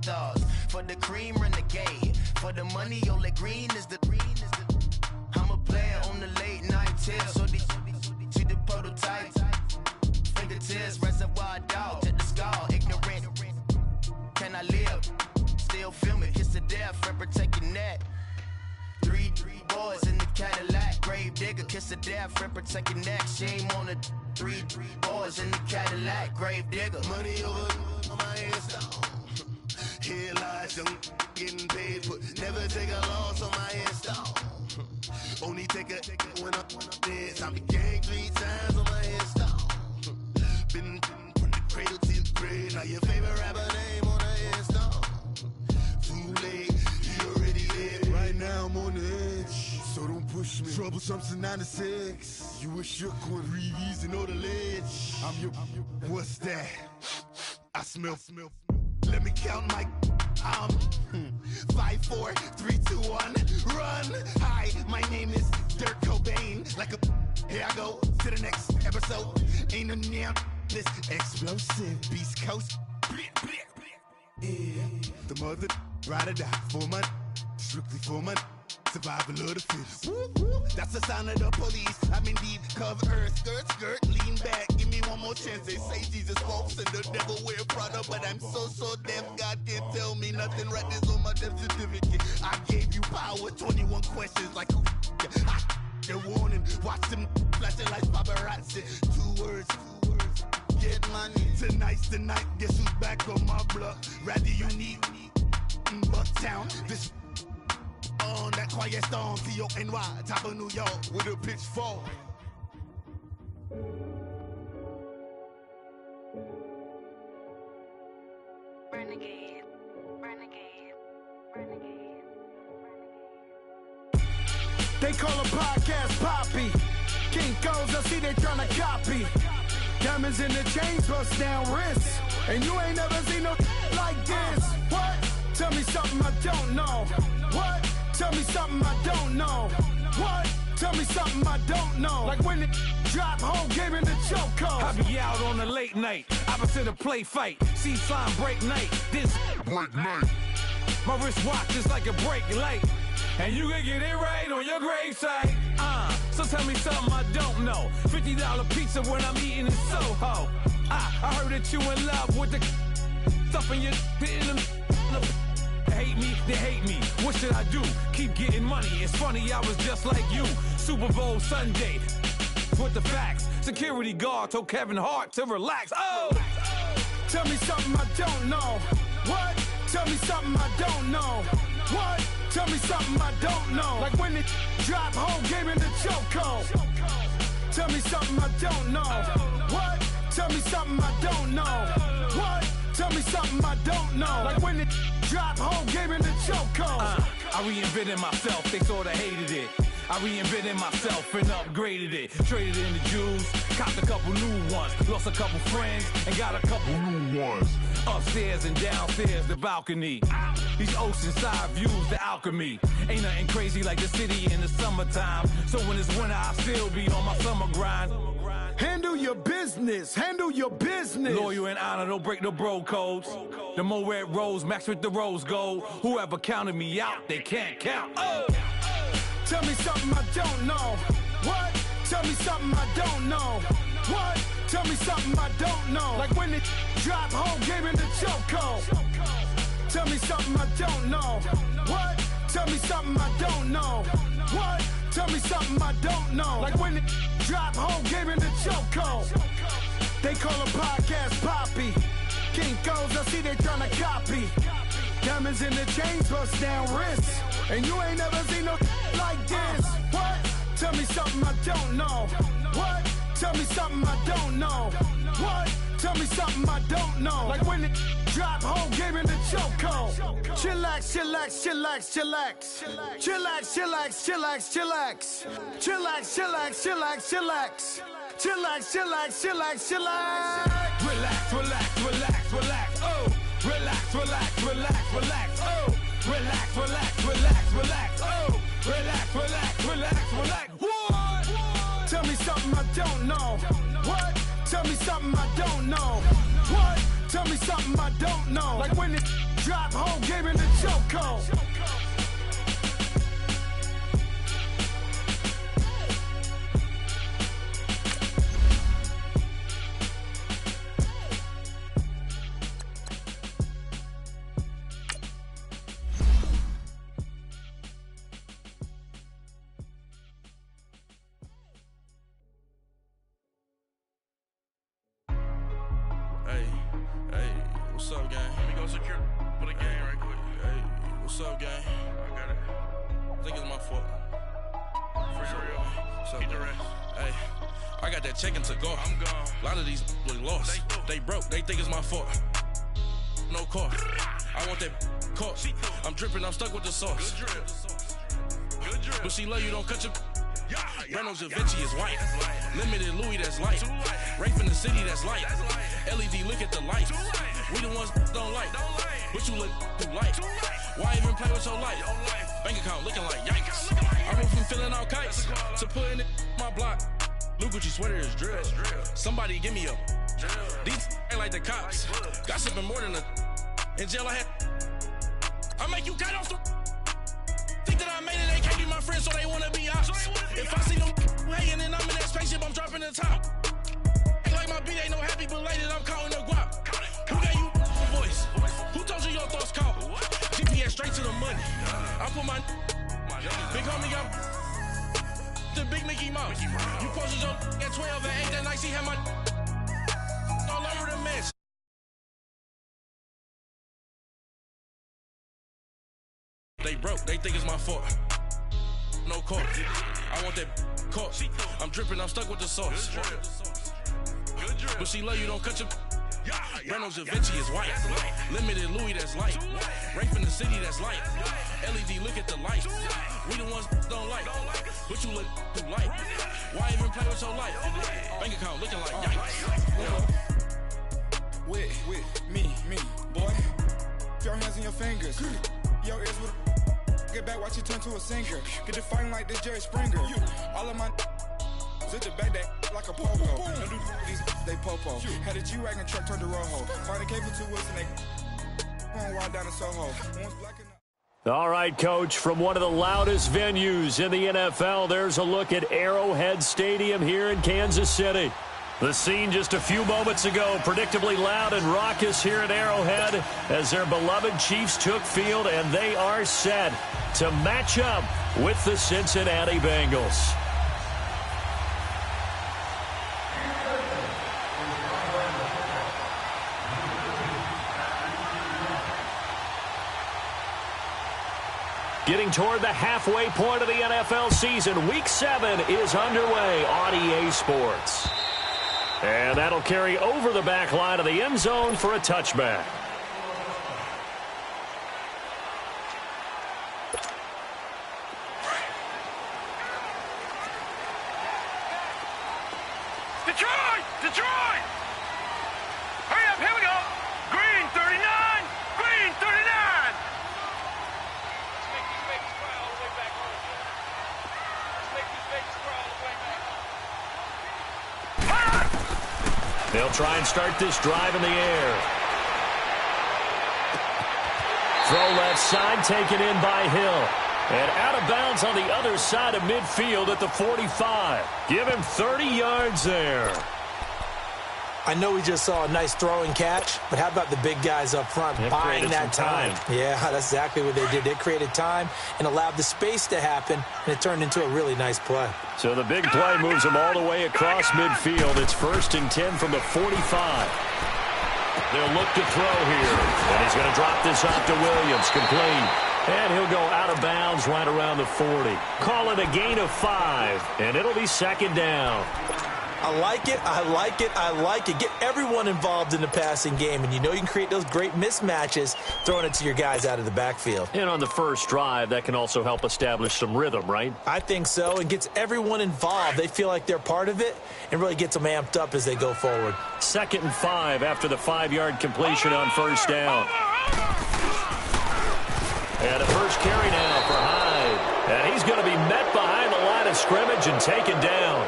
thoughts. For the cream, renegade. For the money, only green is the. I'm a player on the late night tip. So these see the prototype. Fingertips, reservoir dog to the skull. Ignorant. Can I live? Still film it. Kiss to death, friend, protect your neck. 3 boys in the Cadillac. Grave digger, kiss to death, friend, protect your neck. Shame on the 3 boys in the Cadillac. Grave digger. Money over on my hands down. Here lies them getting paid, but never take a loss on my hands down. Only take a when I'm dead. I'm gang 3 times on my hands down. Been from the cradle to the grave. Now your favorite rapper name on the hands down. Too late, you already dead. Right now I'm on the edge, so don't push me. Trouble Double jumps in 96. You were shook with Reeves and all the ledge. I'm your, what's that? I smell. Let me count my 5, 4, 3, 2, 1, run. Hi, my name is Dirk Cobain. Like a, here I go to the next episode. Ain't no damn this explosive Beast Coast. Yeah, the mother ride or die for my, strictly for my. Survival of the fittest. That's the sound of the police. I'm indeed cover earth, skirt, lean back. Give me one more chance. They say Jesus walks and the devil wear Prada, but I'm so deaf. God can't tell me nothing. Right this on my death certificate. I gave you power. 21 questions like who? The warning. Watch them flashing like paparazzi. 2 words. Get money. Tonight's the night. Guess who's back on my block? Rather unique. Bucktown. This. On that quiet storm, T-O-N-Y, top of New York, with a pitchfork. Renegade. They call a podcast Poppy. Kinkos, I see they tryna copy. Diamonds in the chains, bust down wrists. And you ain't never seen no like this. What? Tell me something I don't know. What? Tell me something I don't know. What? Tell me something I don't know. Like when it drop, whole game in the chokehold. I be out on a late night, opposite a play fight. See slime break night, this break night. My wristwatch is like a brake light, and you can get it right on your gravesite. So tell me something I don't know. $50 pizza when I'm eating in Soho. I heard that you in love with the stuff in your hate me, they hate me. What should I do? Keep getting money. It's funny, I was just like you. Super Bowl Sunday with the facts. Security guard told Kevin Hart to relax. Oh! Tell me something I don't know. What? Tell me something I don't know. What? Tell me something I don't know. Like when it drop, whole game in the chokehold. Tell me something I don't know. What? Tell me something I don't know. What? Tell me something I don't know. Like when it drop, whole game in the chokehold. I reinvented myself, they sorta hated it. I reinvented myself and upgraded it. Traded in the Jews, copped a couple new ones. Lost a couple friends and got a couple new ones. Upstairs and downstairs, the balcony. These oceanside views, the alchemy. Ain't nothing crazy like the city in the summertime. So when it's winter, I still be on my summer grind. Handle your business, handle your business. Loyal and honor, don't break the bro codes. The Mo Red Rose, max with the rose gold. Whoever counted me out, they can't count. Oh! Tell me something I don't know. What? Tell me something I don't know. What? Tell me something I don't know. Like when it drop, whole game in the chokehold. Tell me something I don't know. What? Tell me something I don't know. What? Tell me something I don't know. Like when it drop, whole game in the chokehold. They call a podcast Poppy. Kinkos, I see they tryna copy. Diamonds in the chains, bust down wrists. And you ain't never seen no like this. What? Tell me something I don't know. What? Tell me something I don't know. What? Tell me something I don't know. Like when it drop, whole game in the chokehold. Chillax, chillax, chillax, chillax. Chillax, chillax, chillax, chillax. Chillax, chillax, chillax, chillax. Chillax, chillax, chillax, chillax. Relax, relax, relax, relax. Oh! Relax, relax, relax, relax. Oh! Relax, relax, relax, relax. Oh! Relax, relax, relax, relax. What? Tell me something I don't know. What? Tell me something I don't know. What? Tell me something I don't know. Like when it drop, whole game in the chokehold. What's up, gang? Let me go secure for the game right quick. Hey, what's up, gang? I got it. I think it's my fault. For real. What's up, man? Hey, I got that chicken to go. I'm gone. A lot of these look lost. They broke. They think it's my fault. No car. I want that caught. I'm dripping. I'm stuck with the sauce. Good drip. But she love you. Don't cut your. Reynolds Da Vinci is white. Limited Louis, that's light. Rafe in the city, that's light. LED, look at the lights. We the ones don't like. But you look too light. Why even play with your life? Bank account looking like yikes. I went from filling out kites to putting it in my block. Blue Gucci sweater is drill. Somebody give me a. These ain't like the cops. Gossiping more than a. In jail I had. I make you cut off the. Think that I made it, they can't be my friends, so they wanna be ops. If I see them hating and I'm in that spaceship, I'm dropping the top. Ain't like my beat ain't no happy belated, I'm calling the guap. Who gave you a voice? Who told you your thoughts count? GPS straight to the money. I put my big homie up the big Mickey Mouse. You posted your at 12 and 8 that night, she had my all over the mess. They broke, they think it's my fault. No court. I want that court. I'm dripping, I'm stuck with the sauce. But she love you, don't cut your. Reynolds Da Vinci is white. Limited Louis, that's light. Rafe in the city, that's light. LED, look at the lights. We the ones don't like. But you look too light. Why even play with your life? Bank account looking like yikes. With me, boy. Your hands and your fingers. Yo, ears with get back, watch you turn to a singer. Get to fighting like this Jerry Springer. All of my sit the back that like a popo. No do these they popo. Had a G-Wagon truck turned to Rojo. Find a cable 2 wheels and they going wild down in Soho. One's black and All right, Coach, from one of the loudest venues in the NFL, there's a look at Arrowhead Stadium here in Kansas City. The scene just a few moments ago, predictably loud and raucous here at Arrowhead as their beloved Chiefs took field, and they are set to match up with the Cincinnati Bengals. Getting toward the halfway point of the NFL season, Week 7 is underway on EA Sports. And that'll carry over the back line of the end zone for a touchback. Detroit! Hurry up, here we go. Green 39, green 39. Let's make these babies cry all the way back home. Let's make these babies cry all the way back. They'll try and start this drive in the air. Throw left side, taken in by Hill. And out of bounds on the other side of midfield at the 45. Give him 30 yards there. I know we just saw a nice throwing catch, but how about the big guys up front buying that time? Yeah, that's exactly what they did. They created time and allowed the space to happen, and it turned into a really nice play. So the big play moves them all the way across midfield. It's 1st and 10 from the 45. They'll look to throw here, and he's going to drop this off to Williams, complete. And he'll go out of bounds right around the 40. Call it a gain of 5, and it'll be 2nd down. I like it, I like it, I like it. Get everyone involved in the passing game, and you know you can create those great mismatches throwing it to your guys out of the backfield. And on the first drive, that can also help establish some rhythm, right? I think so, and gets everyone involved. They feel like they're part of it and really gets them amped up as they go forward. 2nd and 5 after the 5-yard completion on 1st down. And a first carry now for Hyde. And he's going to be met behind the line of scrimmage and taken down.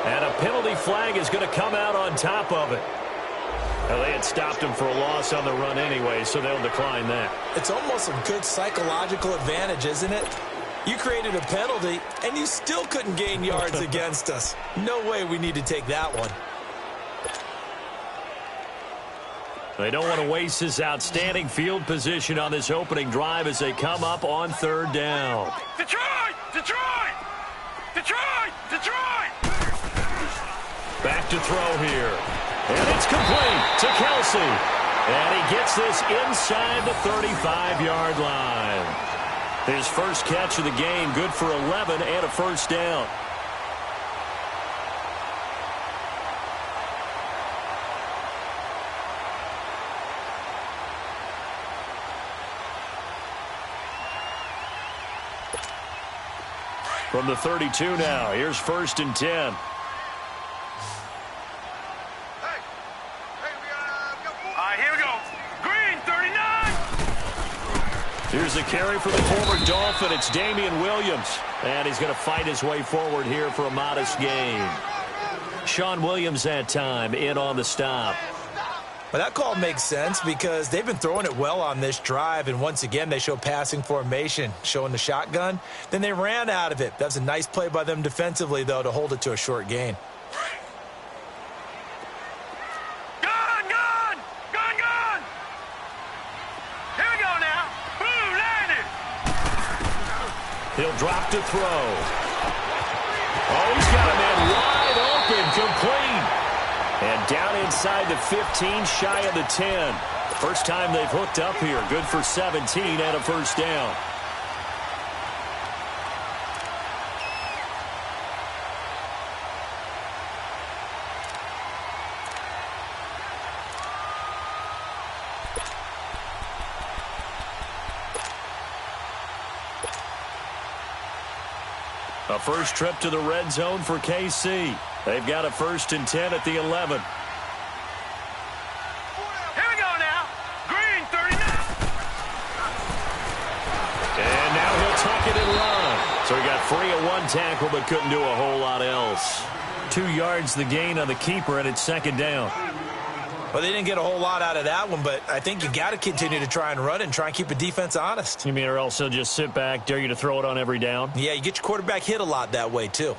And a penalty flag is going to come out on top of it. Well, they had stopped him for a loss on the run anyway, so they'll decline that. It's almost a good psychological advantage, isn't it? You created a penalty, and you still couldn't gain yards against us. No way we need to take that one. They don't want to waste this outstanding field position on this opening drive as they come up on 3rd down. Detroit! Detroit! Detroit! Detroit! Back to throw here. And it's complete to Kelsey. And he gets this inside the 35-yard line. His first catch of the game, good for 11 and a first down. From the 32 now, here's 1st and 10. Here we go. Green, 39. Here's a carry for the former Dolphin. It's Damian Williams. And he's going to fight his way forward here for a modest gain. Sean Williams that time in on the stop. Well, that call makes sense because they've been throwing it well on this drive, and once again they show passing formation, showing the shotgun. Then they ran out of it. That's a nice play by them defensively, though, to hold it to a short gain. Gun! Here we go now. Boom, landed. He'll drop to throw. Oh, he's got a man wide open, complete. And down inside the 15, shy of the 10. First time they've hooked up here. Good for 17 and a first down. A first trip to the red zone for KC. They've got a 1st and 10 at the 11. Here we go now. Green, 39. And now he'll tuck it and run. So he got free of one tackle but couldn't do a whole lot else. 2 yards the gain on the keeper, and it's 2nd down. Well, they didn't get a whole lot out of that one, but I think you got to continue to try and run and try and keep the defense honest. You mean or else he'll just sit back, dare you to throw it on every down? Yeah, you get your quarterback hit a lot that way, too.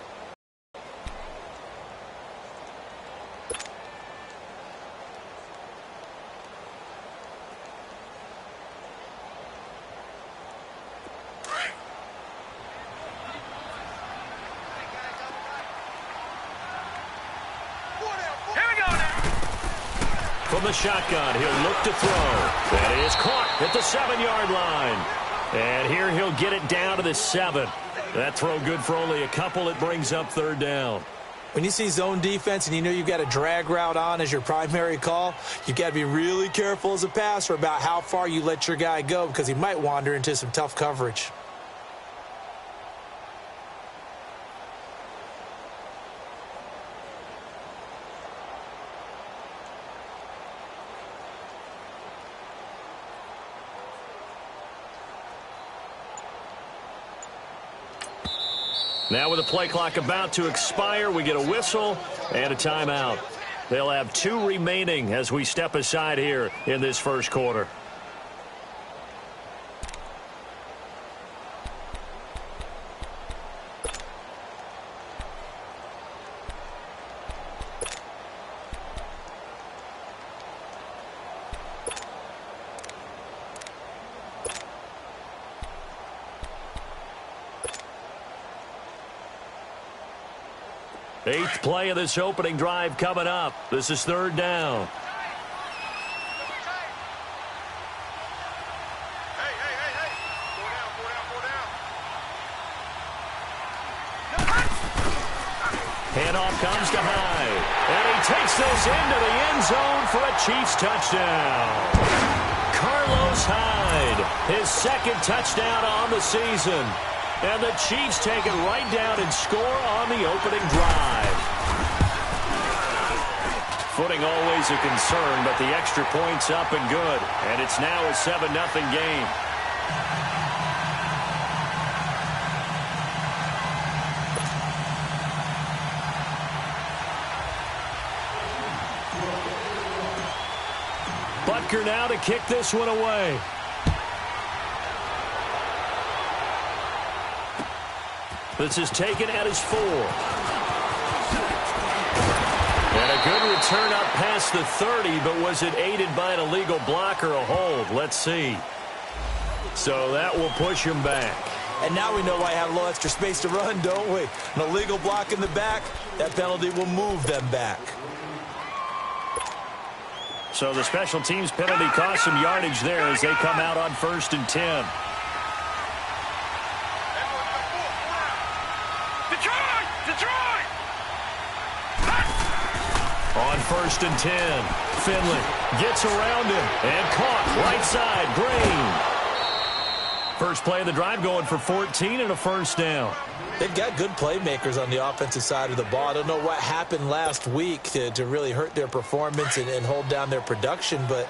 From the shotgun, he'll look to throw. That is caught at the 7-yard line. And here he'll get it down to the 7. That throw good for only a couple. It brings up 3rd down. When you see zone defense and you know you've got a drag route on as your primary call, you've got to be really careful as a passer about how far you let your guy go because he might wander into some tough coverage. Now with the play clock about to expire, we get a whistle and a timeout. They'll have 2 remaining as we step aside here in this first quarter. Eighth play of this opening drive coming up. This is 3rd down. Handoff comes to Hyde. And he takes this into the end zone for a Chiefs touchdown. Carlos Hyde, his 2nd touchdown on the season. And the Chiefs take it right down and score on the opening drive. Footing always a concern, but the extra point's up and good. And it's now a 7-0 game. Butker now to kick this one away. This is taken at his 4. And a good return up past the 30, but was it aided by an illegal block or a hold? Let's see. So that will push him back. And now we know why I have a little extra space to run, don't we? An illegal block in the back, that penalty will move them back. So the special teams penalty cost some yardage there as they come out on 1st and 10. Detroit! On 1st and 10, Finley gets around him and caught right side. Green. First play of the drive going for 14 and a first down. They've got good playmakers on the offensive side of the ball. I don't know what happened last week to really hurt their performance and hold down their production, but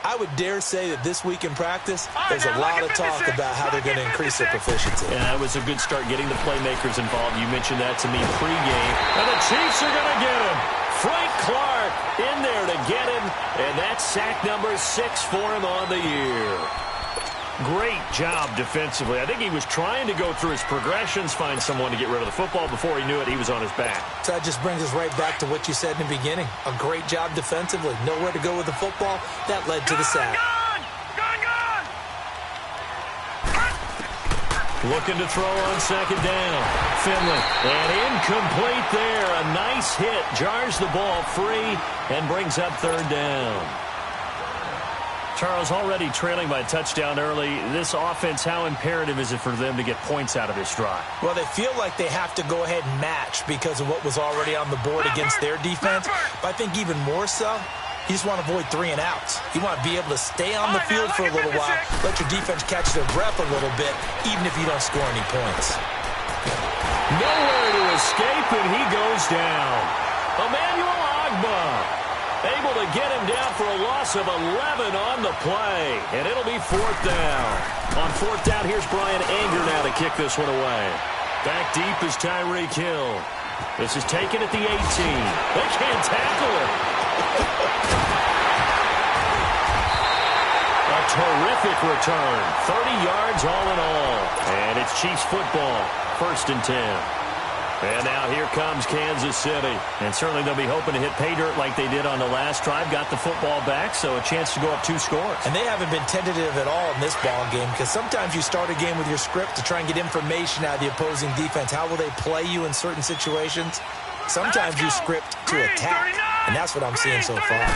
I would dare say that this week in practice, there's a lot of talk about how they're going to increase their proficiency. And that was a good start getting the playmakers involved. You mentioned that to me pregame. And the Chiefs are going to get him. Frank Clark in there to get him, and that's sack number 6 for him on the year. Great job defensively. I think he was trying to go through his progressions, find someone to get rid of the football. Before he knew it, he was on his back. So that just brings us right back to what you said in the beginning. A great job defensively. Nowhere to go with the football. That led to the sack. Looking to throw on second down. Finley. And incomplete there. A nice hit. Jars the ball free and brings up third down. Charles, already trailing by a touchdown early. This offense, how imperative is it for them to get points out of this drive? Well, they feel like they have to go ahead and match because of what was already on the board against their defense. But I think even more so, you just want to avoid 3 and outs. You want to be able to stay on the field for a little while, let your defense catch their breath a little bit, even if you don't score any points. Nowhere to escape, and he goes down. Emmanuel Ogbah able to get him down for a loss of 11 on the play, and it'll be fourth down. On fourth down, here's Brian Anger now to kick this one away. Back deep is Tyreek Hill. This is taken at the 18. They can't tackle him. A terrific return. 30 yards all in all. And it's Chiefs football. 1st and 10. And now here comes Kansas City. And certainly they'll be hoping to hit pay dirt like they did on the last drive. Got the football back, so a chance to go up 2 scores. And they haven't been tentative at all in this ball game because sometimes you start a game with your script to try and get information out of the opposing defense. How will they play you in certain situations? Sometimes you script to attack, and that's what I'm seeing so far.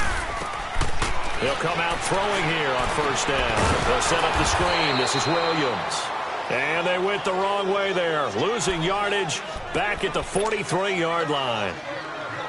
They'll come out throwing here on first down. They'll set up the screen. This is Williams. And they went the wrong way there. Losing yardage back at the 43-yard line.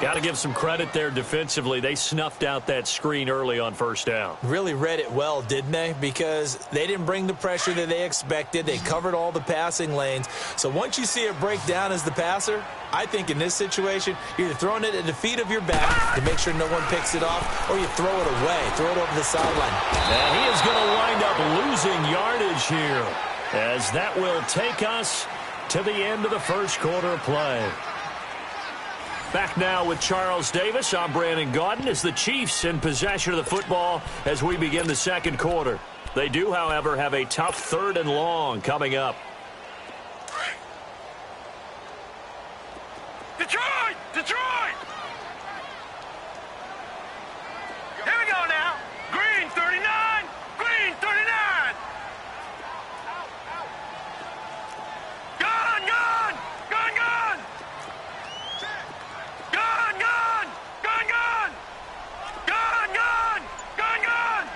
Got to give some credit there defensively. They snuffed out that screen early on first down. Really read it well, didn't they? Because they didn't bring the pressure that they expected. They covered all the passing lanes. So once you see it break down as the passer, I think in this situation, you're either throwing it at the feet of your back to make sure no one picks it off, or you throw it away, throw it over the sideline. And he is going to wind up losing yardage here, as that will take us to the end of the first quarter of play. Back now with Charles Davis. I'm Brandon Gaudin as the Chiefs in possession of the football as we begin the second quarter. They do, however, have a tough 3rd and long coming up. Detroit! Detroit! Here we go now. Green 39. Green 39. Gun, gun! Gun, gun! Gun, gun! Gun, gun! Gun, gun! Gun, gun!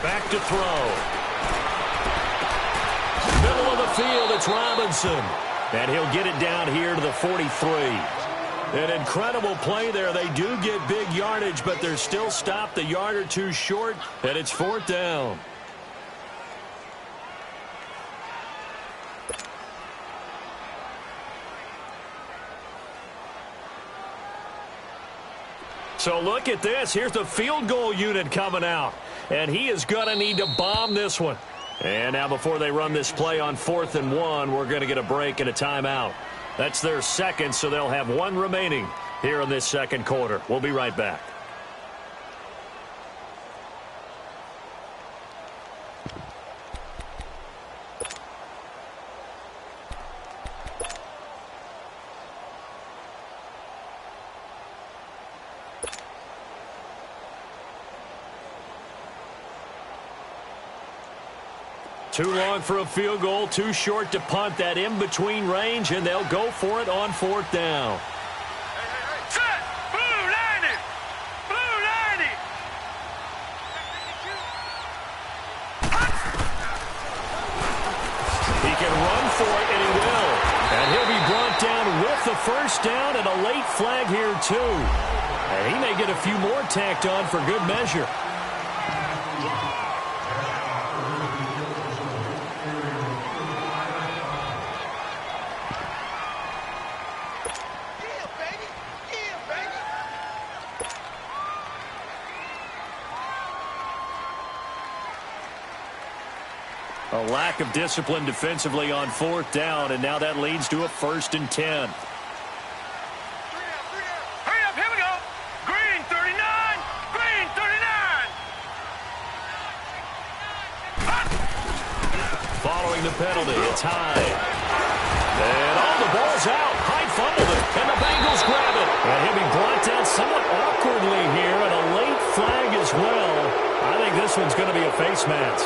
Back to throw. Middle of the field, it's Robinson. And he'll get it down here to the 43. An incredible play there. They do get big yardage, but they're still stopped a yard or 2 short, and it's 4th down. So look at this. Here's the field goal unit coming out. And he is going to need to bomb this one. And now before they run this play on 4th and 1, we're going to get a break and a timeout. That's their second, so they'll have 1 remaining here in this second quarter. We'll be right back. Too long for a field goal, too short to punt. That in-between range, and they'll go for it on 4th down. Set! Blue 90! Blue 90! He can run for it, and he will. And he'll be brought down with the first down and a late flag here, too. And he may get a few more tacked on for good measure. A lack of discipline defensively on 4th down, and now that leads to a 1st and 10. Hurry up, here we go. Green 39, green 39. Following the penalty, it's high. And the ball's out. High fumbled it, and the Bengals grab it. And he'll be brought down somewhat awkwardly here, and a late flag as well. I think this one's going to be a face mask.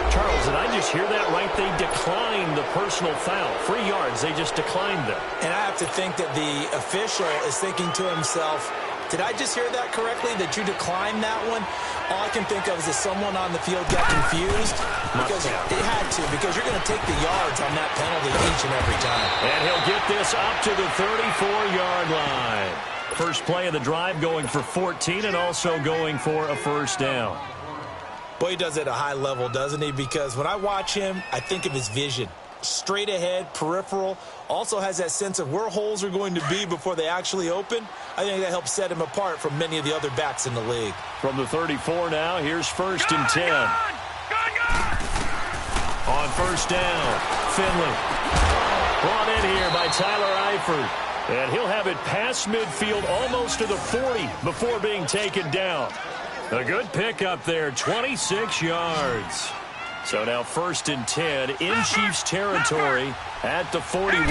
Charles, did I just hear that right? They declined the personal foul. 3 yards, they just declined them. And I have to think that the official is thinking to himself, did I just hear that correctly, that you declined that one? All I can think of is that someone on the field got confused. Because it had to, because you're going to take the yards on that penalty each and every time. And he'll get this up to the 34-yard line. First play of the drive going for 14 and also going for a 1st down. Boy, he does it at a high level, doesn't he? Because when I watch him, I think of his vision. Straight ahead, peripheral. Also has that sense of where holes are going to be before they actually open. I think that helps set him apart from many of the other backs in the league. From the 34 now, here's 1st and 10. On 1st down, Finley. Brought in here by Tyler Eifert. And he'll have it past midfield almost to the 40 before being taken down. A good pickup there, 26 yards. So now 1st and 10 in Chiefs territory at the 41.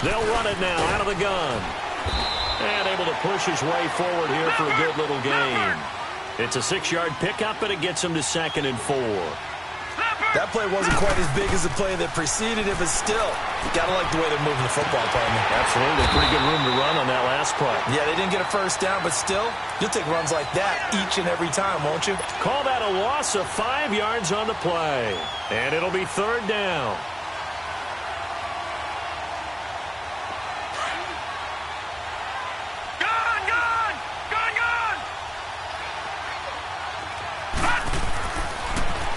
They'll run it now out of the gun. And able to push his way forward here for a good little gain. It's a 6-yard pickup, and it gets him to 2nd and 4. That play wasn't quite as big as the play that preceded it, but still, you got to like the way they're moving the football, partner. Absolutely. Pretty good room to run on that last play. Yeah, they didn't get a 1st down, but still, you'll take runs like that each and every time, won't you? Call that a loss of 5 yards on the play. And it'll be 3rd down.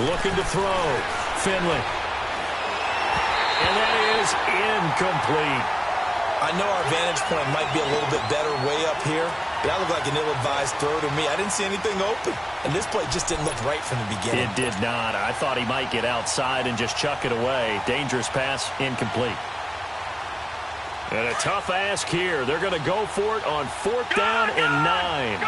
Looking to throw. Finley. And that is incomplete. I know our vantage point might be a little bit better way up here, but that looked like an ill-advised throw to me. I didn't see anything open, and this play just didn't look right from the beginning. It did not. I thought he might get outside and just chuck it away. Dangerous pass, incomplete. And a tough ask here. They're going to go for it on 4th down and 9.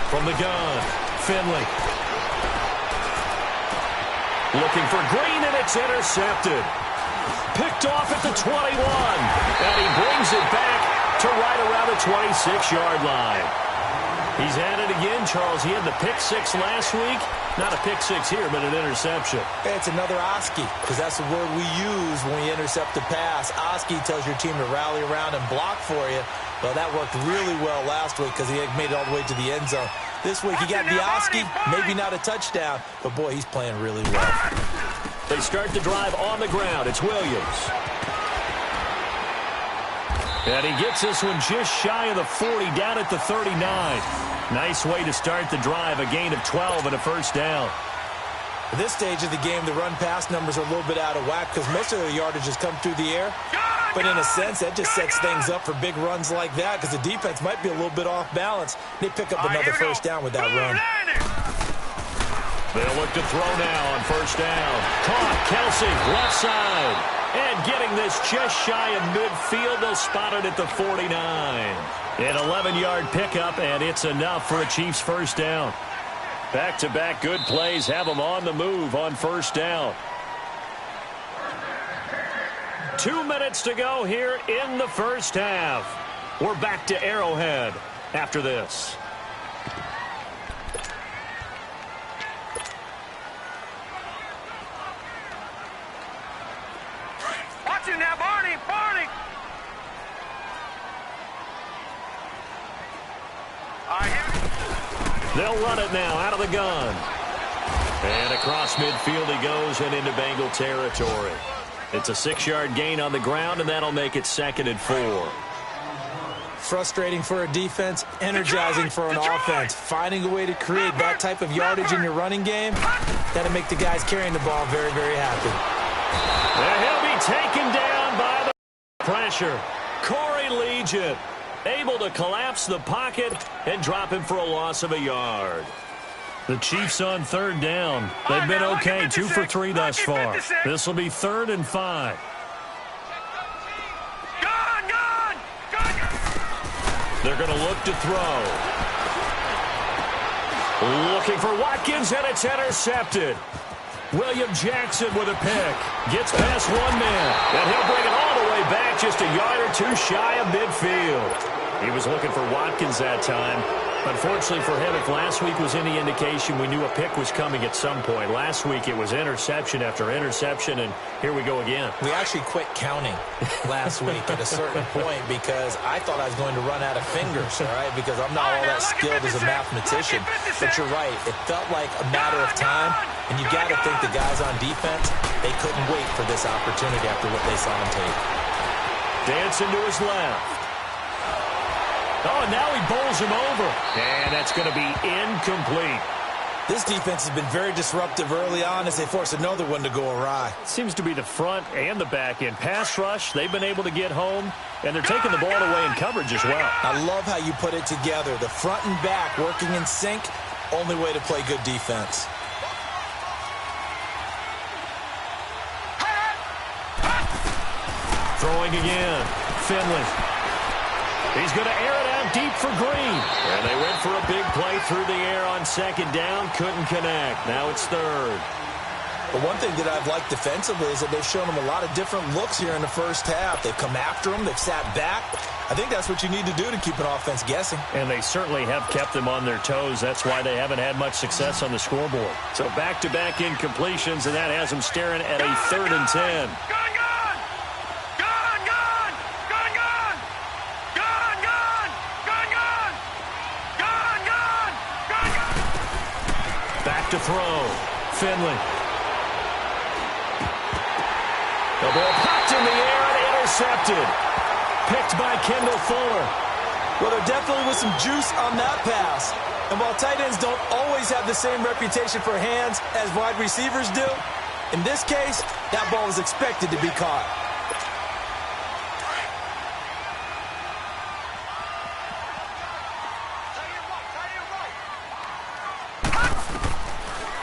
From the gun, Finley. Looking for Green, and it's intercepted. Picked off at the 21. And he brings it back to right around the 26-yard line. He's had it again, Charles. He had the pick 6 last week. Not a pick 6 here, but an interception. It's another Oski, because that's the word we use when we intercept the pass. Oski tells your team to rally around and block for you. Well, that worked really well last week because he had made it all the way to the end zone. This week, he got the Oski, maybe not a touchdown, but, boy, he's playing really well. They start the drive on the ground. It's Williams. And he gets this one just shy of the 40, down at the 39. Nice way to start the drive, a gain of 12 and a 1st down. At this stage of the game, the run-pass numbers are a little bit out of whack because most of their yardage has come through the air. But in a sense, that just sets things up for big runs like that because the defense might be a little bit off balance. They pick up another 1st down with that run. They'll look to throw now on 1st down. Caught, Kelsey, left side. And getting this just shy of midfield, they'll spot it at the 49. An 11-yard pickup, and it's enough for a Chiefs 1st down. Back-to-back good plays have them on the move on 1st down. 2 minutes to go here in the 1st half. We're back to Arrowhead after this. Watch it now, Barney! They'll run it now out of the gun. And across midfield he goes and into Bengal territory. It's a 6-yard gain on the ground, and that'll make it 2nd and 4. Frustrating for a defense, energizing for an offense. Finding a way to create that type of yardage in your running game, that'll make the guys carrying the ball very, very happy. And he'll be taken down by the pressure. Corey Legion able to collapse the pocket and drop him for a loss of a yard. The Chiefs on 3rd down. They've been okay, 2 for 3 thus far. This will be 3rd and 5. They're going to look to throw. Looking for Watkins, and it's intercepted. William Jackson with a pick. Gets past one man, and he'll bring it all the way back just a yard or 2 shy of midfield. He was looking for Watkins that time. Unfortunately for him, if last week was any indication, we knew a pick was coming at some point. Last week it was interception after interception, and here we go again. We actually quit counting last week at a certain point because I thought I was going to run out of fingers, all right, because I'm not all that skilled as a mathematician. But you're right. It felt like a matter of time, and you got to think the guys on defense, they couldn't wait for this opportunity after what they saw on tape. Dancing to his left. Oh, and now he bowls him over. And that's going to be incomplete. This defense has been very disruptive early on as they force another one to go awry. Seems to be the front and the back end. Pass rush, they've been able to get home, and they're taking the ball away in coverage as well. I love how you put it together. The front and back working in sync, only way to play good defense. Throwing again. Finley. He's going to air it out deep for Green. And they went for a big play through the air on 2nd down. Couldn't connect. Now it's 3rd. But one thing that I've liked defensively is that they've shown them a lot of different looks here in the first half. They've come after them. They've sat back. I think that's what you need to do to keep an offense guessing. And they certainly have kept them on their toes. That's why they haven't had much success on the scoreboard. So back-to-back incompletions, and that has them staring at a 3rd and 10. To throw. Finley. The ball popped in the air and intercepted. Picked by Kendall Fuller. Well, there definitely was some juice on that pass. And while tight ends don't always have the same reputation for hands as wide receivers do, in this case, that ball was expected to be caught.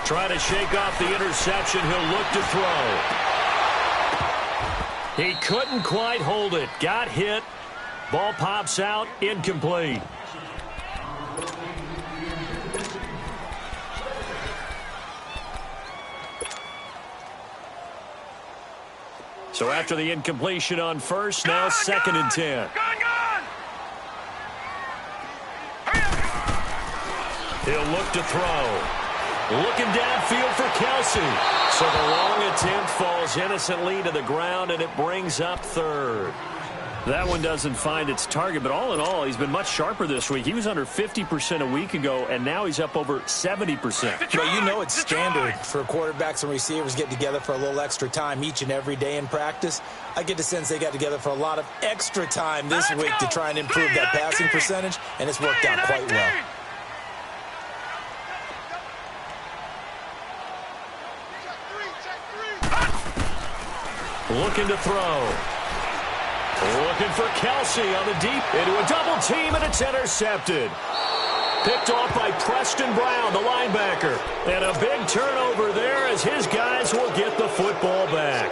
Try to shake off the interception. He'll look to throw. He couldn't quite hold it. Got hit. Ball pops out. Incomplete. So after the incompletion on first, now 2nd and 10. He'll look to throw. Looking downfield for Kelsey. So the long attempt falls innocently to the ground, and it brings up 3rd. That one doesn't find its target, but all in all, he's been much sharper this week. He was under 50% a week ago, and now he's up over 70%. But you know it's standard for quarterbacks and receivers getting together for a little extra time each and every day in practice. I get the sense they got together for a lot of extra time this week to try and improve that passing percentage, and it's worked out quite well. Looking to throw. Looking for Kelsey on the deep into a double team, and it's intercepted. Picked off by Preston Brown, the linebacker. And a big turnover there as his guys will get the football back.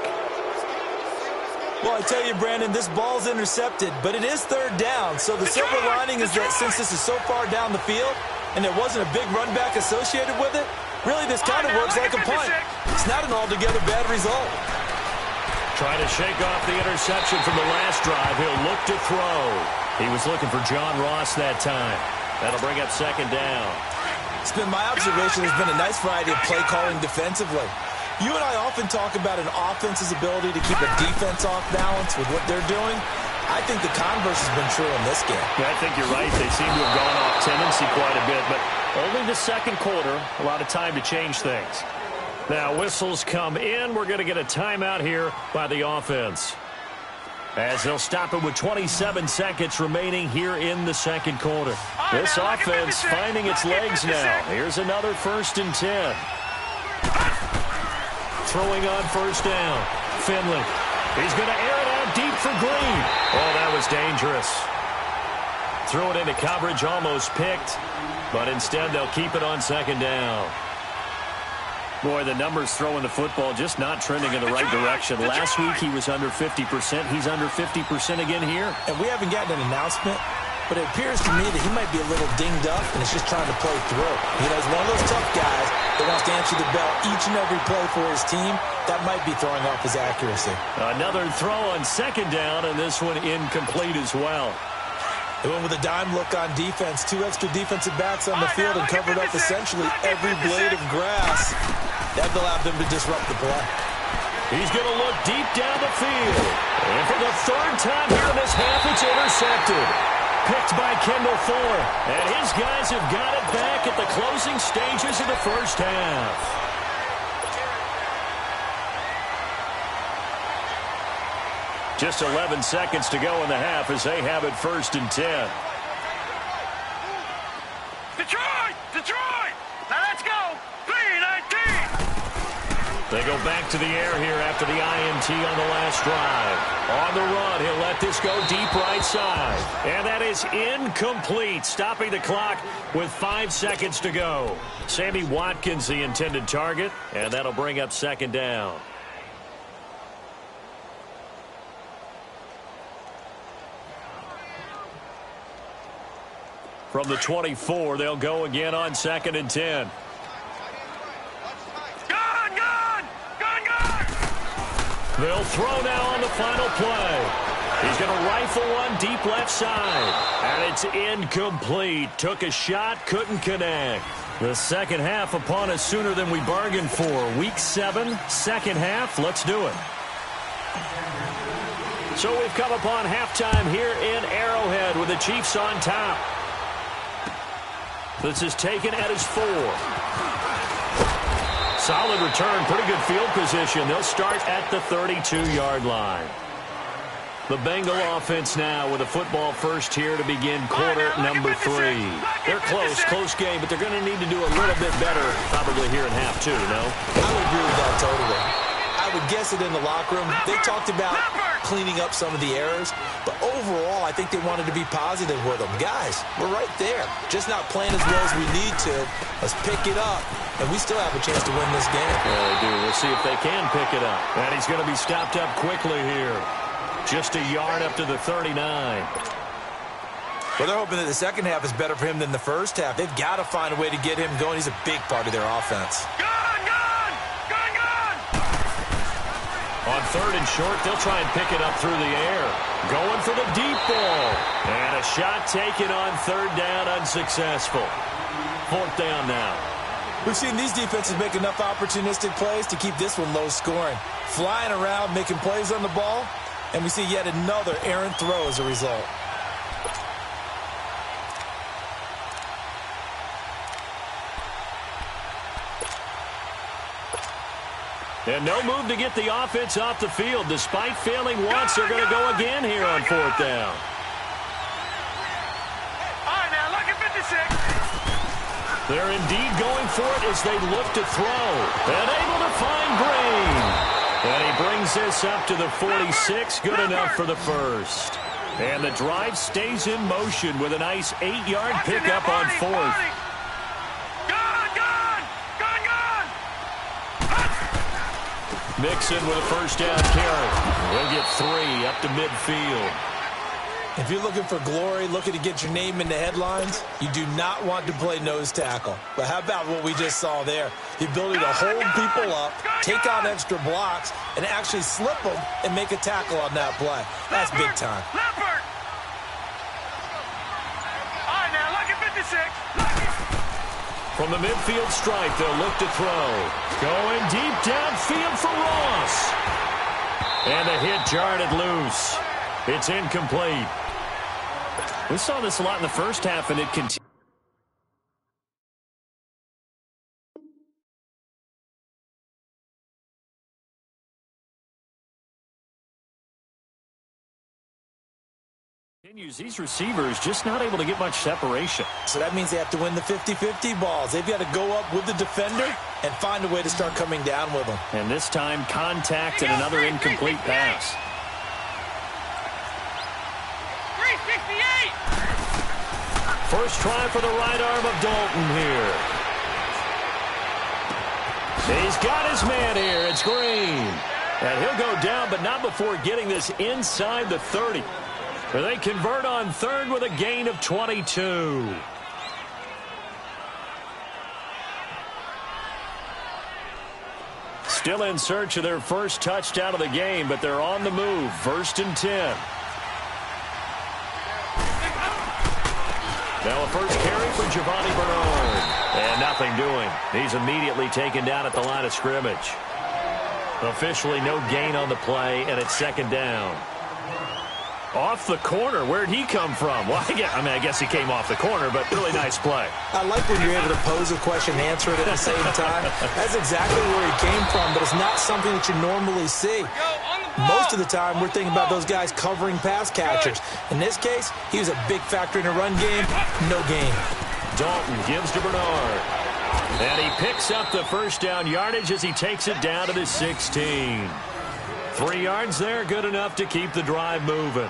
Well, I tell you, Brandon, this ball's intercepted, but it is 3rd down. So the silver lining is that since this is so far down the field and there wasn't a big run back associated with it, really this kind of works like a punt. It's not an altogether bad result. Trying to shake off the interception from the last drive. He'll look to throw. He was looking for John Ross that time. That'll bring up 2nd down. It's been my observation there's been a nice variety of play calling defensively. You and I often talk about an offense's ability to keep a defense off balance with what they're doing. I think the converse has been true in this game. Yeah, I think you're right. They seem to have gone off tendency quite a bit, but only the second quarter, a lot of time to change things. Now, whistles come in. We're going to get a timeout here by the offense, as they'll stop it with 27 seconds remaining here in the second quarter. This offense finding its legs now. Here's another 1st and 10. Throwing on 1st down. Finley. He's going to air it out deep for Green. Oh, that was dangerous. Threw it into coverage, almost picked, but instead they'll keep it on 2nd down. Boy, the numbers throwing the football just not trending in the right direction. Last week he was under 50%. He's under 50% again here. And we haven't gotten an announcement, but it appears to me that he might be a little dinged up and is just trying to play through. You know, he's one of those tough guys that wants to answer the bell each and every play for his team. That might be throwing off his accuracy. Another throw on 2nd down, and this one incomplete as well. They went with a dime look on defense. 2 extra defensive backs on the field and covered up essentially every blade of grass. That allowed them to disrupt the play. He's going to look deep down the field. And for the 3rd time here in this half, it's intercepted. Picked by Kendall Thorne. And his guys have got it back at the closing stages of the first half. Just 11 seconds to go in the half as they have it 1st and 10. Detroit! Detroit! Now let's go! 3-19! They go back to the air here after the INT on the last drive. On the run, he'll let this go deep right side. And that is incomplete, stopping the clock with 5 seconds to go. Sammy Watkins, the intended target, and that'll bring up 2nd down. From the 24, they'll go again on 2nd and 10. They'll throw now on the final play. He's going to rifle one deep left side. And it's incomplete. Took a shot, couldn't connect. The second half upon us sooner than we bargained for. Week 7, second half. Let's do it. So we've come upon halftime here in Arrowhead with the Chiefs on top. This is taken at his 4. Solid return, pretty good field position. They'll start at the 32-yard line. The Bengal offense now with a football first here to begin quarter number 3. They're close game, but they're going to need to do a little bit better probably here in half 2, no? I would agree with that totally. I would guess it in the locker room. They talked about cleaning up some of the errors, but overall, I think they wanted to be positive with them. Guys, we're right there. Just not playing as well as we need to. Let's pick it up, and we still have a chance to win this game. Yeah, they do. We'll see if they can pick it up. And he's going to be stopped up quickly here. Just a yard up to the 39. Well, they're hoping that the second half is better for him than the first half. They've got to find a way to get him going. He's a big part of their offense. On 3rd and short, they'll try and pick it up through the air. Going for the deep ball. And a shot taken on 3rd down, unsuccessful. 4th down now. We've seen these defenses make enough opportunistic plays to keep this one low scoring. Flying around, making plays on the ball, and we see yet another errant throw as a result. And no move to get the offense off the field. Despite failing once, they're going to go again here on 4th down. All right, now, look at 56. They're indeed going for it as they look to throw. And able to find Green. And he brings this up to the 46. Good enough for the first. And the drive stays in motion with a nice 8-yard pickup on 4th. Mixon with a first down carry. We'll get 3 up to midfield. If you're looking for glory, looking to get your name in the headlines, you do not want to play nose tackle. But how about what we just saw there? The ability to hold people up, take on extra blocks, and actually slip them and make a tackle on that play. That's big time. All right, now, look at 56. From the midfield stripe, they'll look to throw. Going deep downfield for Ross. And the hit jarred it loose. It's incomplete. We saw this a lot in the first half, and it continued. These receivers just not able to get much separation. So that means they have to win the 50-50 balls. They've got to go up with the defender and find a way to start coming down with them. And this time, contact and another incomplete pass. 368! First try for the right arm of Dalton here. He's got his man here. It's Green. And he'll go down, but not before getting this inside the 30. Where they convert on third with a gain of 22. Still in search of their first touchdown of the game, but they're on the move. 1st and 10. Now a first carry for Giovanni Bernard. And nothing doing. He's immediately taken down at the line of scrimmage. Officially no gain on the play, and it's 2nd down. Off the corner. Where'd he come from? Well, I guess he came off the corner, but really nice play. I like when you're able to pose a question and answer it at the same time. That's exactly where he came from, but it's not something that you normally see. Most of the time, we're thinking about those guys covering pass catchers. In this case, he was a big factor in the run game. No gain. Dalton gives to Bernard. And he picks up the first down yardage as he takes it down to the 16. 3 yards there, good enough to keep the drive moving.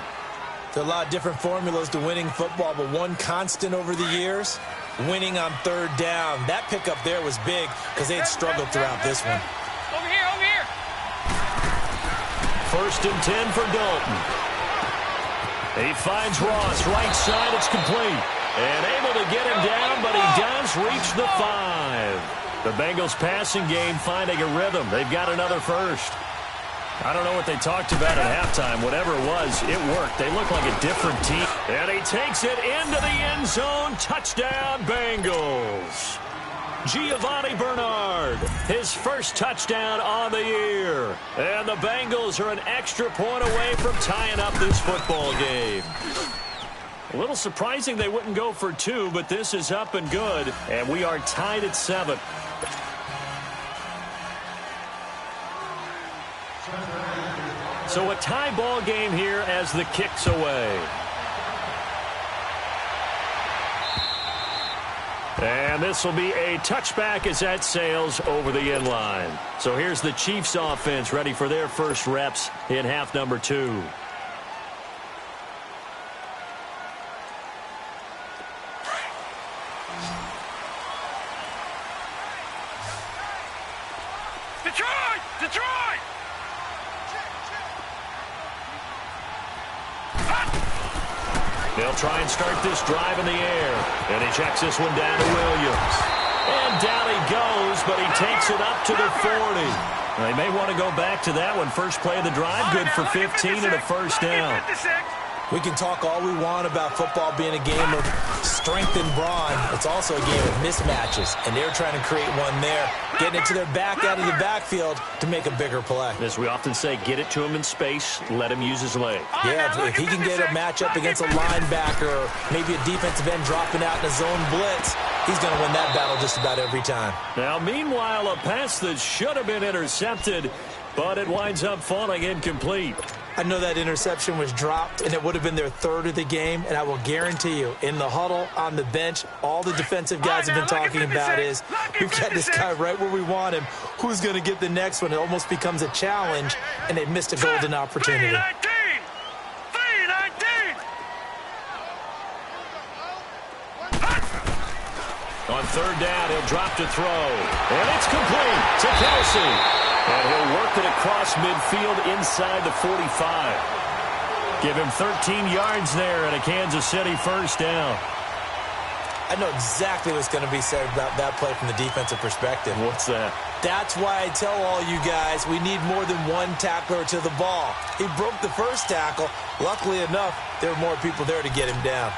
There are a lot of different formulas to winning football, but one constant over the years, winning on 3rd down. That pickup there was big because they had struggled throughout this one. Over here, over here. 1st and 10 for Dalton. He finds Ross, right side, it's complete. And able to get him down, but he does reach the 5. The Bengals passing game finding a rhythm. They've got another first. I don't know what they talked about at halftime. Whatever it was, it worked. They look like a different team. And he takes it into the end zone. Touchdown, Bengals. Giovanni Bernard, his first touchdown on the year. And the Bengals are an extra point away from tying up this football game. A little surprising they wouldn't go for 2, but this is up and good. And we are tied at 7. So a tie ball game here as the kick's away. And this will be a touchback as that sails over the end line. So here's the Chiefs offense ready for their first reps in half number 2. Detroit! Detroit! They'll try and start this drive in the air. And he checks this one down to Williams. And down he goes, but he takes it up to the 40. They may want to go back to that one. First play of the drive, good for 15 and a first down. We can talk all we want about football being a game of strength and brawn. It's also a game of mismatches, and they're trying to create one there, getting it to their back out of the backfield to make a bigger play. As we often say, get it to him in space, let him use his leg. Yeah, if he can get a matchup against a linebacker or maybe a defensive end dropping out in a zone blitz, he's going to win that battle just about every time. Now, meanwhile, a pass that should have been intercepted, but it winds up falling incomplete. I know that interception was dropped, and it would have been their 3rd of the game, and I will guarantee you, in the huddle, on the bench, all the defensive guys have been talking about is, we've got this guy right where we want him. Who's going to get the next one? It almost becomes a challenge, and they missed a golden opportunity. On 3rd down, he'll drop to throw. And it's complete to Kelsey. And he'll work it across midfield inside the 45. Give him 13 yards there and a Kansas City first down. I know exactly what's going to be said about that play from the defensive perspective. What's that? That's why I tell all you guys we need more than one tackler to the ball. He broke the first tackle. Luckily enough, there were more people there to get him down.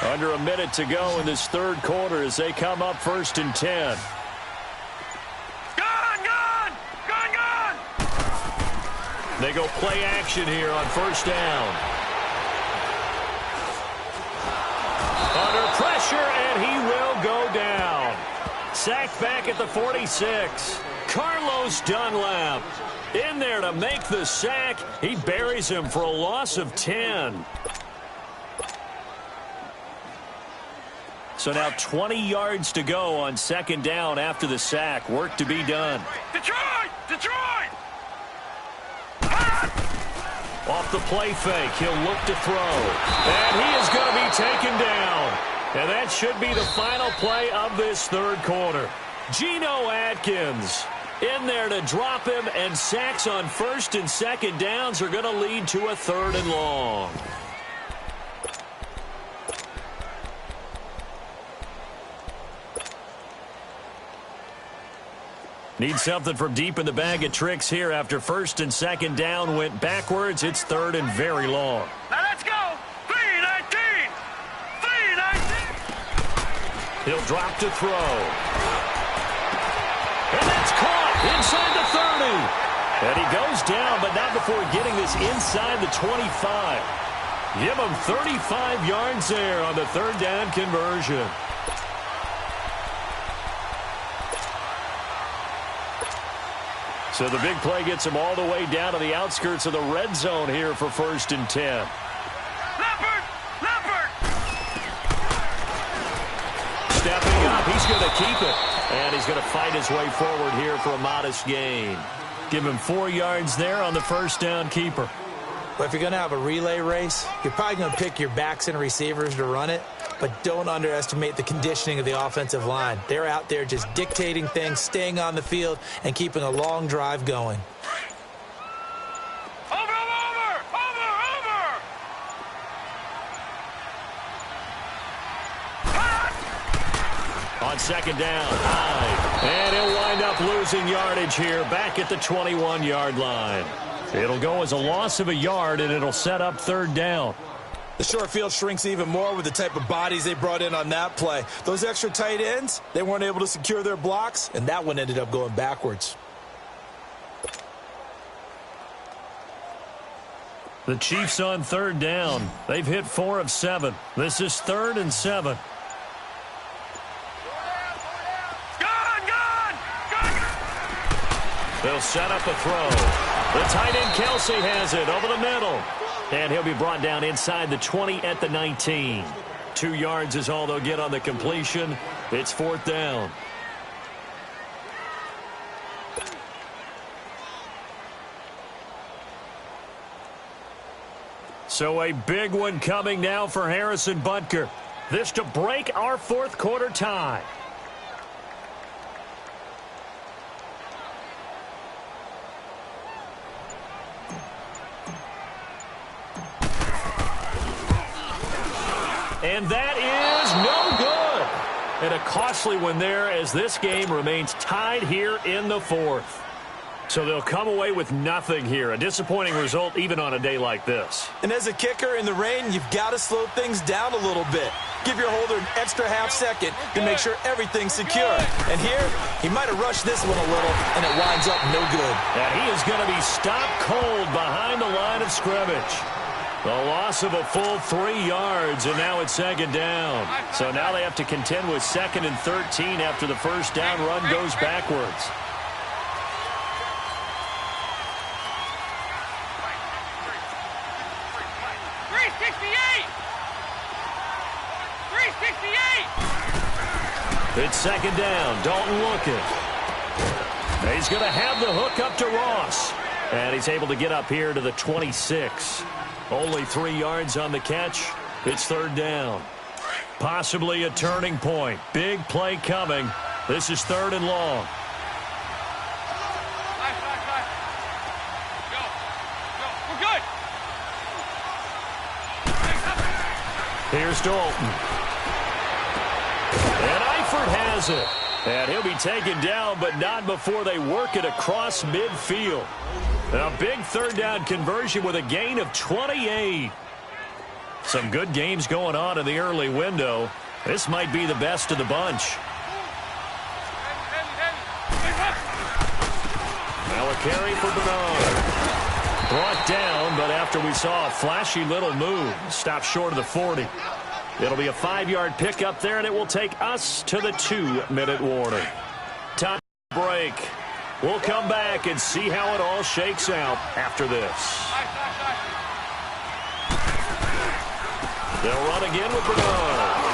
Under a minute to go in this 3rd quarter as they come up 1st and 10. Gone! They go play action here on first down. Under pressure, and he will go down. Sacked back at the 46. Carlos Dunlap in there to make the sack. He buries him for a loss of 10. So now 20 yards to go on second down after the sack. Work to be done. Detroit! Detroit! Off the play fake, he'll look to throw. And he is going to be taken down. And that should be the final play of this third quarter. Geno Atkins in there to drop him, and sacks on first and second downs are going to lead to a third and long. Need something from deep in the bag of tricks here after first and second down went backwards. It's third and very long. Now let's go! 3-19! 3-19! He'll drop to throw. And that's caught inside the 30. And he goes down, but not before getting this inside the 25. Give him 35 yards there on the third down conversion. So the big play gets him all the way down to the outskirts of the red zone here for first and 10. Leopard! Leopard! Stepping up, he's going to keep it. And he's going to fight his way forward here for a modest gain. Give him 4 yards there on the first down keeper. Well, if you're going to have a relay race, you're probably going to pick your backs and receivers to run it, but don't underestimate the conditioning of the offensive line. They're out there just dictating things, staying on the field, and keeping a long drive going. Over! On second down, high. And he'll wind up losing yardage here back at the 21-yard line. It'll go as a loss of a yard, and it'll set up third down. The short field shrinks even more with the type of bodies they brought in on that play. Those extra tight ends, they weren't able to secure their blocks, and that one ended up going backwards. The Chiefs on third down. They've hit 4 of 7. This is 3rd and 7. They'll set up a throw. The tight end Kelsey has it over the middle. And he'll be brought down inside the 20 at the 19. 2 yards is all they'll get on the completion. It's 4th down. So a big one coming now for Harrison Butker. This to break our 4th quarter tie. And that is no good. And a costly one there as this game remains tied here in the 4th. So they'll come away with nothing here. A disappointing result even on a day like this. And as a kicker in the rain, you've got to slow things down a little bit. Give your holder an extra half second to make sure everything's secure. And here, he might have rushed this one a little, and it winds up no good. And he is going to be stopped cold behind the line of scrimmage. The loss of a full 3 yards, and now it's second down. So now they have to contend with 2nd and 13 after the first down run goes backwards. It's second down. Dalton looking. He's going to have the hook up to Ross. And he's able to get up here to the 26. Only 3 yards on the catch. It's third down. Possibly a turning point. Big play coming. This is 3rd and long. We're good. Here's Dalton. And Eifert has it. And he'll be taken down, but not before they work it across midfield. A big third down conversion with a gain of 28. Some good games going on in the early window. This might be the best of the bunch. Now a carry for Bernard. Brought down, but after we saw a flashy little move, stopped short of the 40. It'll be a 5-yard pickup there, and it will take us to the 2-minute warning. Time break. We'll come back and see how it all shakes out after this. They'll run again with Bernard.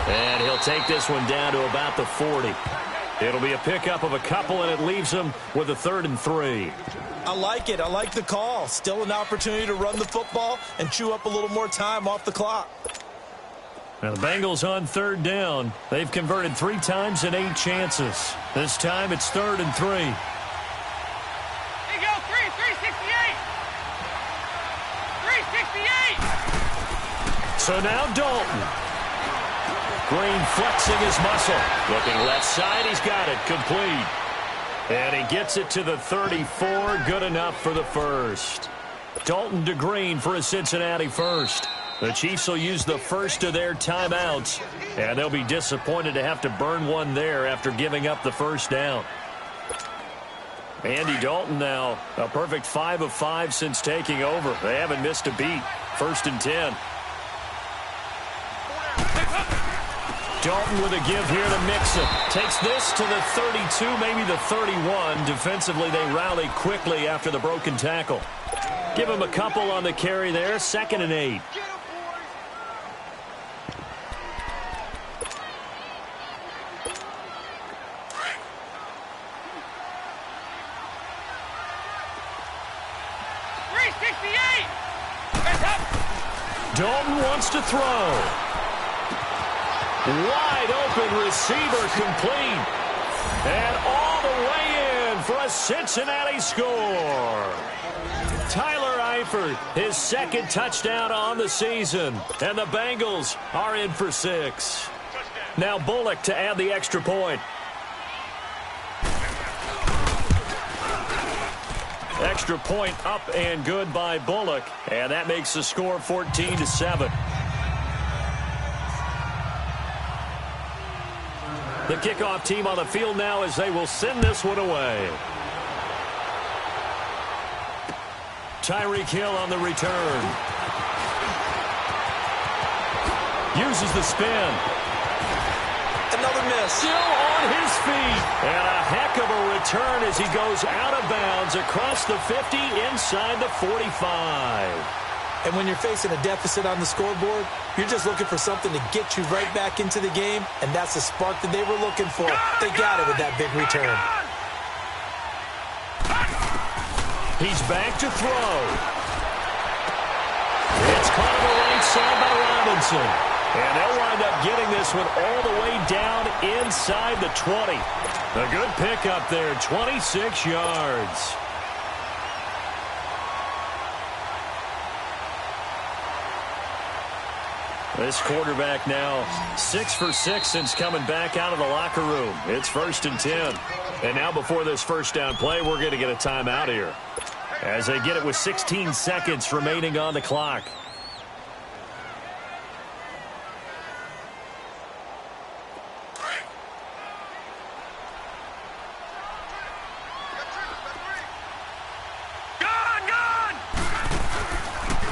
And he'll take this one down to about the 40. It'll be a pickup of a couple, and it leaves him with a 3rd and 3. I like it. I like the call. Still an opportunity to run the football and chew up a little more time off the clock. Now the Bengals on 3rd down. They've converted 3 times in 8 chances. This time it's 3rd and 3. Here you go, 368. 368. So now Dalton. Green flexing his muscle. Looking left side, he's got it. Complete. And he gets it to the 34. Good enough for the first. Dalton to Green for a Cincinnati first. The Chiefs will use the first of their timeouts, and they'll be disappointed to have to burn one there after giving up the first down. Andy Dalton now, a perfect 5 of 5 since taking over. They haven't missed a beat. 1st and 10. Dalton with a give here to Mixon. Takes this to the 32, maybe the 31. Defensively, they rally quickly after the broken tackle. Give him a couple on the carry there. 2nd and 8. Dalton wants to throw. Wide open receiver complete. And all the way in for a Cincinnati score. Tyler Eifert, his 2nd touchdown on the season. And the Bengals are in for 6. Now Bullock to add the extra point. Extra point up and good by Bullock. And that makes the score 14-7. The kickoff team on the field now as they will send this one away. Tyreek Hill on the return. Uses the spin. Another miss. Still on his feet. And a heck of a return as he goes out of bounds across the 50 inside the 45. And when you're facing a deficit on the scoreboard, you're just looking for something to get you right back into the game, and that's the spark that they were looking for. They got it with that big return. He's back to throw. It's caught on the right side by Robinson. And they'll wind up getting this one all the way down inside the 20. A good pickup there, 26 yards. This quarterback now 6 for 6 since coming back out of the locker room. It's 1st and 10. And now before this first down play, we're going to get a timeout here as they get it with 16 seconds remaining on the clock.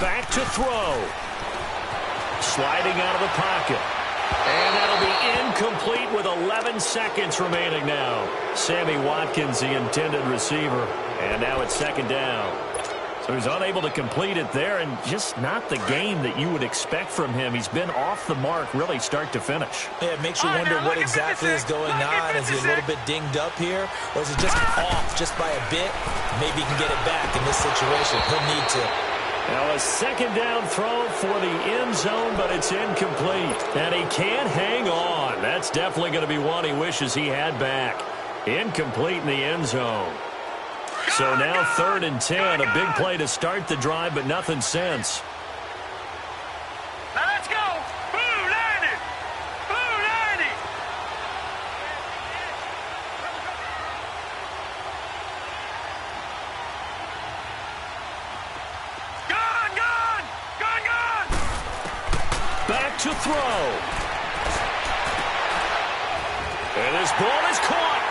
Back to throw. Sliding out of the pocket. And that'll be incomplete with 11 seconds remaining now. Sammy Watkins, the intended receiver. And now it's 2nd down. So he's unable to complete it there, and just not the game that you would expect from him. He's been off the mark really start to finish. Yeah, it makes you wonder what exactly is going on. Is he a little bit dinged up here, or is it just off just by a bit? Maybe he can get it back in this situation. He'll need to. Now a 2nd down throw for the end zone, but it's incomplete. And he can't hang on. That's definitely going to be one he wishes he had back. Incomplete in the end zone. So now 3rd and 10. A big play to start the drive, but nothing since. Now let's go. Blue 90. Blue 90. Gone. Back to throw. And this ball is caught.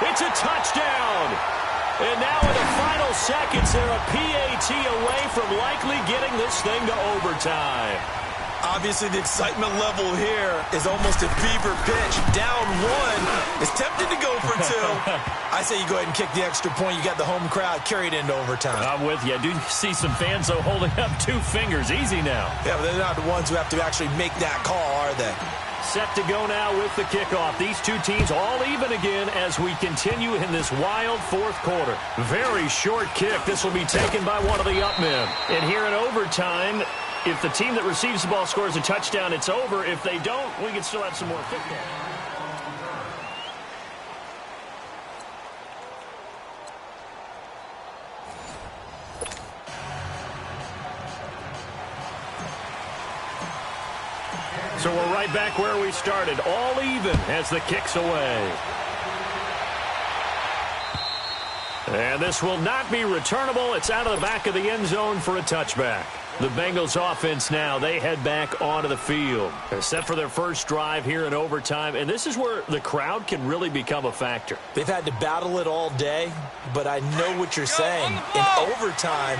It's a touchdown. And now in the final seconds, they're a PAT away from likely getting this thing to overtime. Obviously, the excitement level here is almost at fever pitch. Down one, is tempted to go for two. I say you go ahead and kick the extra point. You got the home crowd carried into overtime. I'm with you. I do see some fans, though, holding up 2 fingers. Easy now. Yeah, but they're not the ones who have to actually make that call, are they? Set to go now with the kickoff. These two teams all even again as we continue in this wild fourth quarter. Very short kick. This will be taken by one of the up men. And here in overtime, if the team that receives the ball scores a touchdown, it's over. If they don't, we can still have some more football. So we're right back where we started, all even as the kick's away. And this will not be returnable. It's out of the back of the end zone for a touchback. The Bengals offense now, they head back onto the field. They're set for their first drive here in overtime, and this is where the crowd can really become a factor. They've had to battle it all day, but I know what you're saying. In overtime,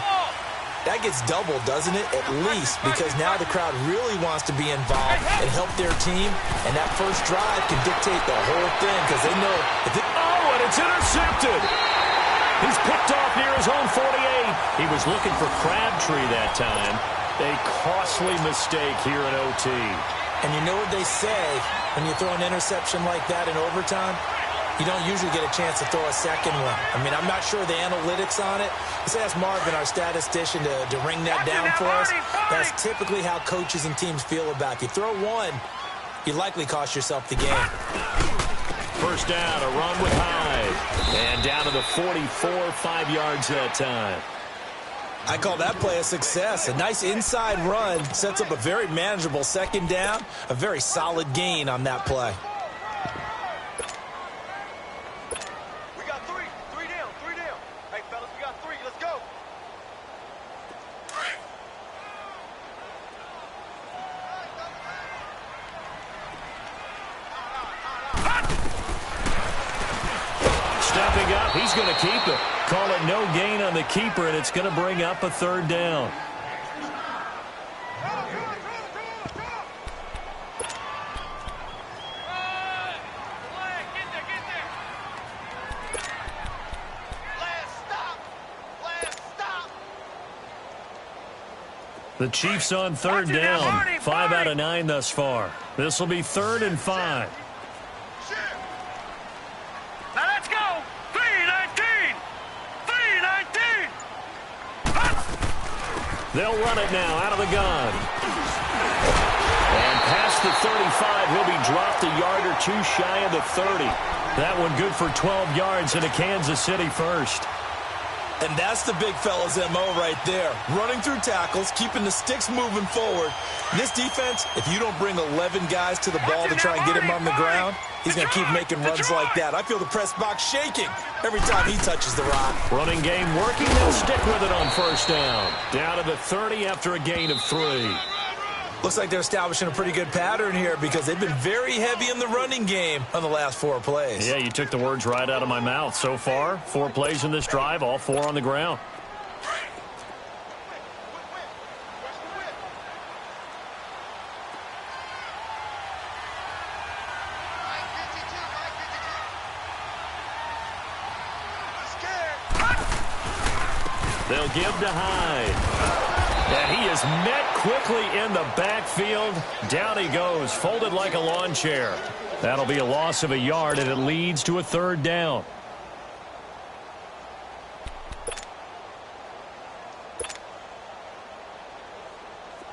that gets doubled, doesn't it? At least, because now the crowd really wants to be involved and help their team, and that first drive can dictate the whole thing because they know if it... Oh, and it's intercepted! He's picked off near his own 48. He was looking for Crabtree that time. A costly mistake here in OT. And you know what they say, when you throw an interception like that in overtime, you don't usually get a chance to throw a second one. I mean, I'm not sure the analytics on it. Let's ask Marvin, our statistician, to ring that down for us. That's typically how coaches and teams feel about it. If you throw one, you likely cost yourself the game. First down, a run with Hyde. And down to the 44, 5 yards that time. I call that play a success. A nice inside run sets up a very manageable second down. A very solid gain on that play. We got three. Three down. Hey, fellas, we got 3. Let's go. Stepping up, he's going to keep it. Call it no gain on the keeper, and it's going to bring up a third down. The Chiefs on third down. 5 out of 9 thus far. This will be 3rd and 5. Now let's go. 3-19. 3-19. They'll run it now out of the gun. And past the 35, he'll be dropped a yard or 2 shy of the 30. That one good for 12 yards into Kansas City first. And that's the big fella's MO right there. Running through tackles, keeping the sticks moving forward. This defense, if you don't bring 11 guys to the ball to try and get him on the ground, he's going to keep making runs like that. I feel the press box shaking every time he touches the rock. Running game working. They'll stick with it on first down. Down to the 30 after a gain of 3. Looks like they're establishing a pretty good pattern here because they've been very heavy in the running game on the last 4 plays. Yeah, you took the words right out of my mouth. So far, 4 plays in this drive, all 4 on the ground. They'll give to Hyde. And he is met quickly in the backfield. Down he goes, folded like a lawn chair. That'll be a loss of a yard, and it leads to a third down.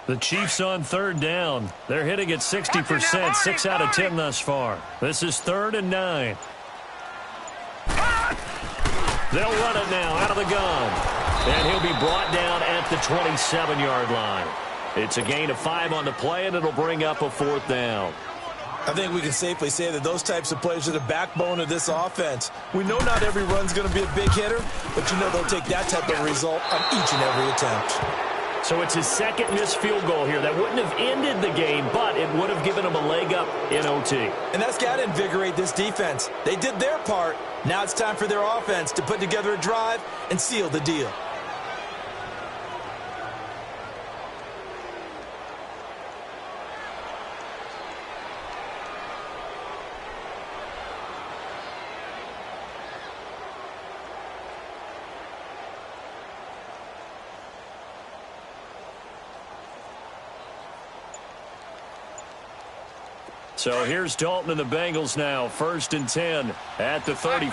The Chiefs on third down. They're hitting at 60%, 6 out of 10 thus far. This is 3rd and 9. They'll run it now out of the gun. And he'll be brought down at the 27-yard line. It's a gain of 5 on the play, and it'll bring up a 4th down. I think we can safely say that those types of plays are the backbone of this offense. We know not every run's going to be a big hitter, but you know they'll take that type of result on each and every attempt. So it's his second missed field goal here. That wouldn't have ended the game, but it would have given him a leg up in OT. And that's got to invigorate this defense. They did their part. Now it's time for their offense to put together a drive and seal the deal. So here's Dalton and the Bengals now, 1st and 10 at the 34.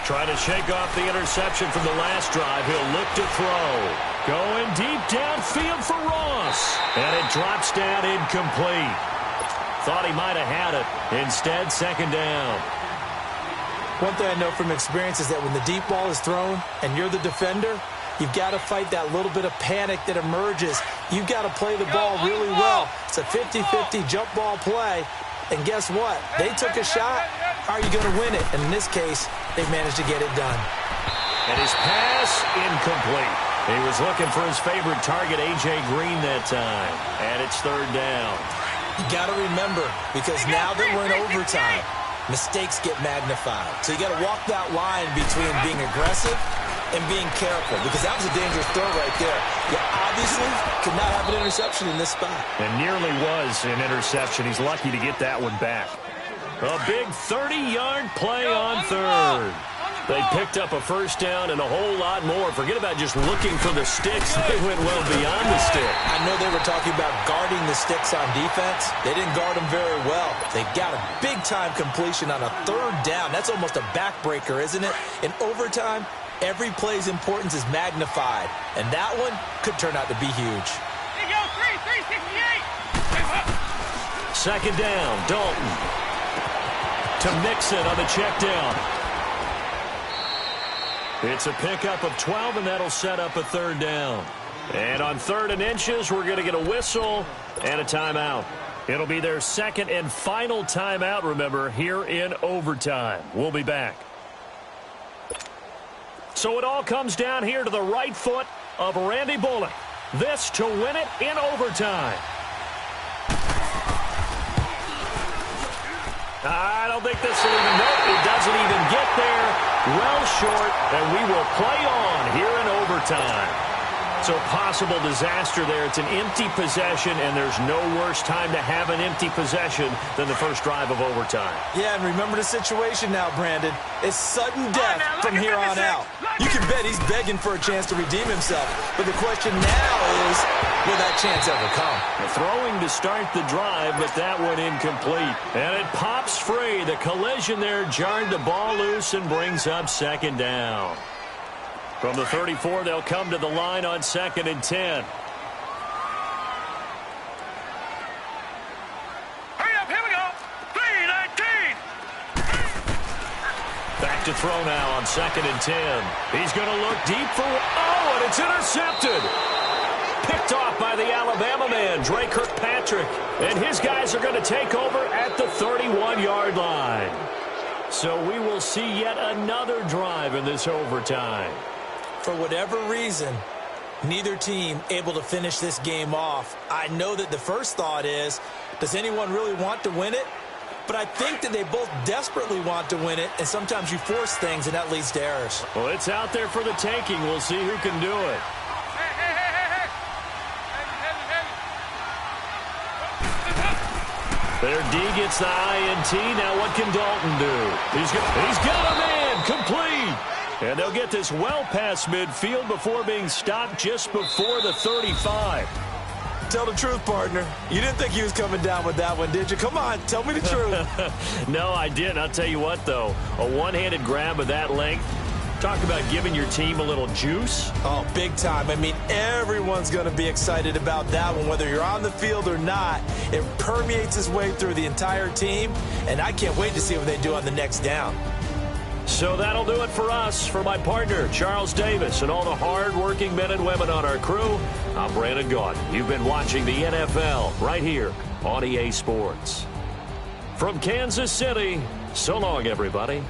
Trying to shake off the interception from the last drive. He'll look to throw. Going deep downfield for Ross. And it drops down incomplete. Thought he might have had it. Instead, 2nd down. One thing I know from experience is that when the deep ball is thrown and you're the defender, you've got to fight that little bit of panic that emerges. You've got to play the ball really well. It's a 50-50 jump ball play. And guess what? They took a shot. How are you going to win it? And in this case, they've managed to get it done. And his pass incomplete. He was looking for his favorite target, A.J. Green, that time. And it's 3rd down. You got to remember, because now that we're in overtime, mistakes get magnified. So you got to walk that line between being aggressive and being careful, because that was a dangerous throw right there. You obviously could not have an interception in this spot. And nearly was an interception. He's lucky to get that one back. A big 30-yard play on 3rd. They picked up a 1st down and a whole lot more. Forget about just looking for the sticks. They went well beyond the stick. I know they were talking about guarding the sticks on defense. They didn't guard them very well. They got a big-time completion on a 3rd down. That's almost a backbreaker, isn't it? In overtime, every play's importance is magnified, and that one could turn out to be huge. Here you go, 368. 2nd down, Dalton. To Mixon on the check down. It's a pickup of 12, and that'll set up a 3rd down. And on 3rd and inches, we're going to get a whistle and a timeout. It'll be their 2nd and final timeout, remember, here in overtime. We'll be back. So it all comes down here to the right foot of Randy Bullock. This to win it in overtime. I don't think this will even, nope, it doesn't even get there. Well short, and we will play on here in overtime. So possible disaster there. It's an empty possession, and there's no worse time to have an empty possession than the first drive of overtime. Yeah, and remember the situation now, Brandon. It's sudden death from here on out. You can bet he's begging for a chance to redeem himself. But the question now is, will that chance ever come? Throwing to start the drive, but that one incomplete. And it pops free. The collision there jarred the ball loose and brings up 2nd down. From the 34, they'll come to the line on 2nd and 10. Hurry up, here we go. 319. Back to throw now on 2nd and 10. He's going to look deep for, oh, and it's intercepted. Picked off by the Alabama man, Dre Kirkpatrick. And his guys are going to take over at the 31-yard line. So we will see yet another drive in this overtime. For whatever reason, neither team able to finish this game off. I know that the first thought is, does anyone really want to win it? But I think that they both desperately want to win it, and sometimes you force things, and that leads to errors. Well, it's out there for the taking. We'll see who can do it. Their D gets the INT. Now what can Dalton do? He's got a man complete. And they'll get this well past midfield before being stopped just before the 35. Tell the truth, partner. You didn't think he was coming down with that one, did you? Come on, tell me the truth. No, I didn't. I'll tell you what, though. A one-handed grab of that length. Talk about giving your team a little juice. Oh, big time. I mean, everyone's going to be excited about that one, whether you're on the field or not. It permeates its way through the entire team, and I can't wait to see what they do on the next down. So that'll do it for us. For my partner, Charles Davis, and all the hard-working men and women on our crew, I'm Brandon Gaudin. You've been watching the NFL right here on EA Sports. From Kansas City, so long, everybody.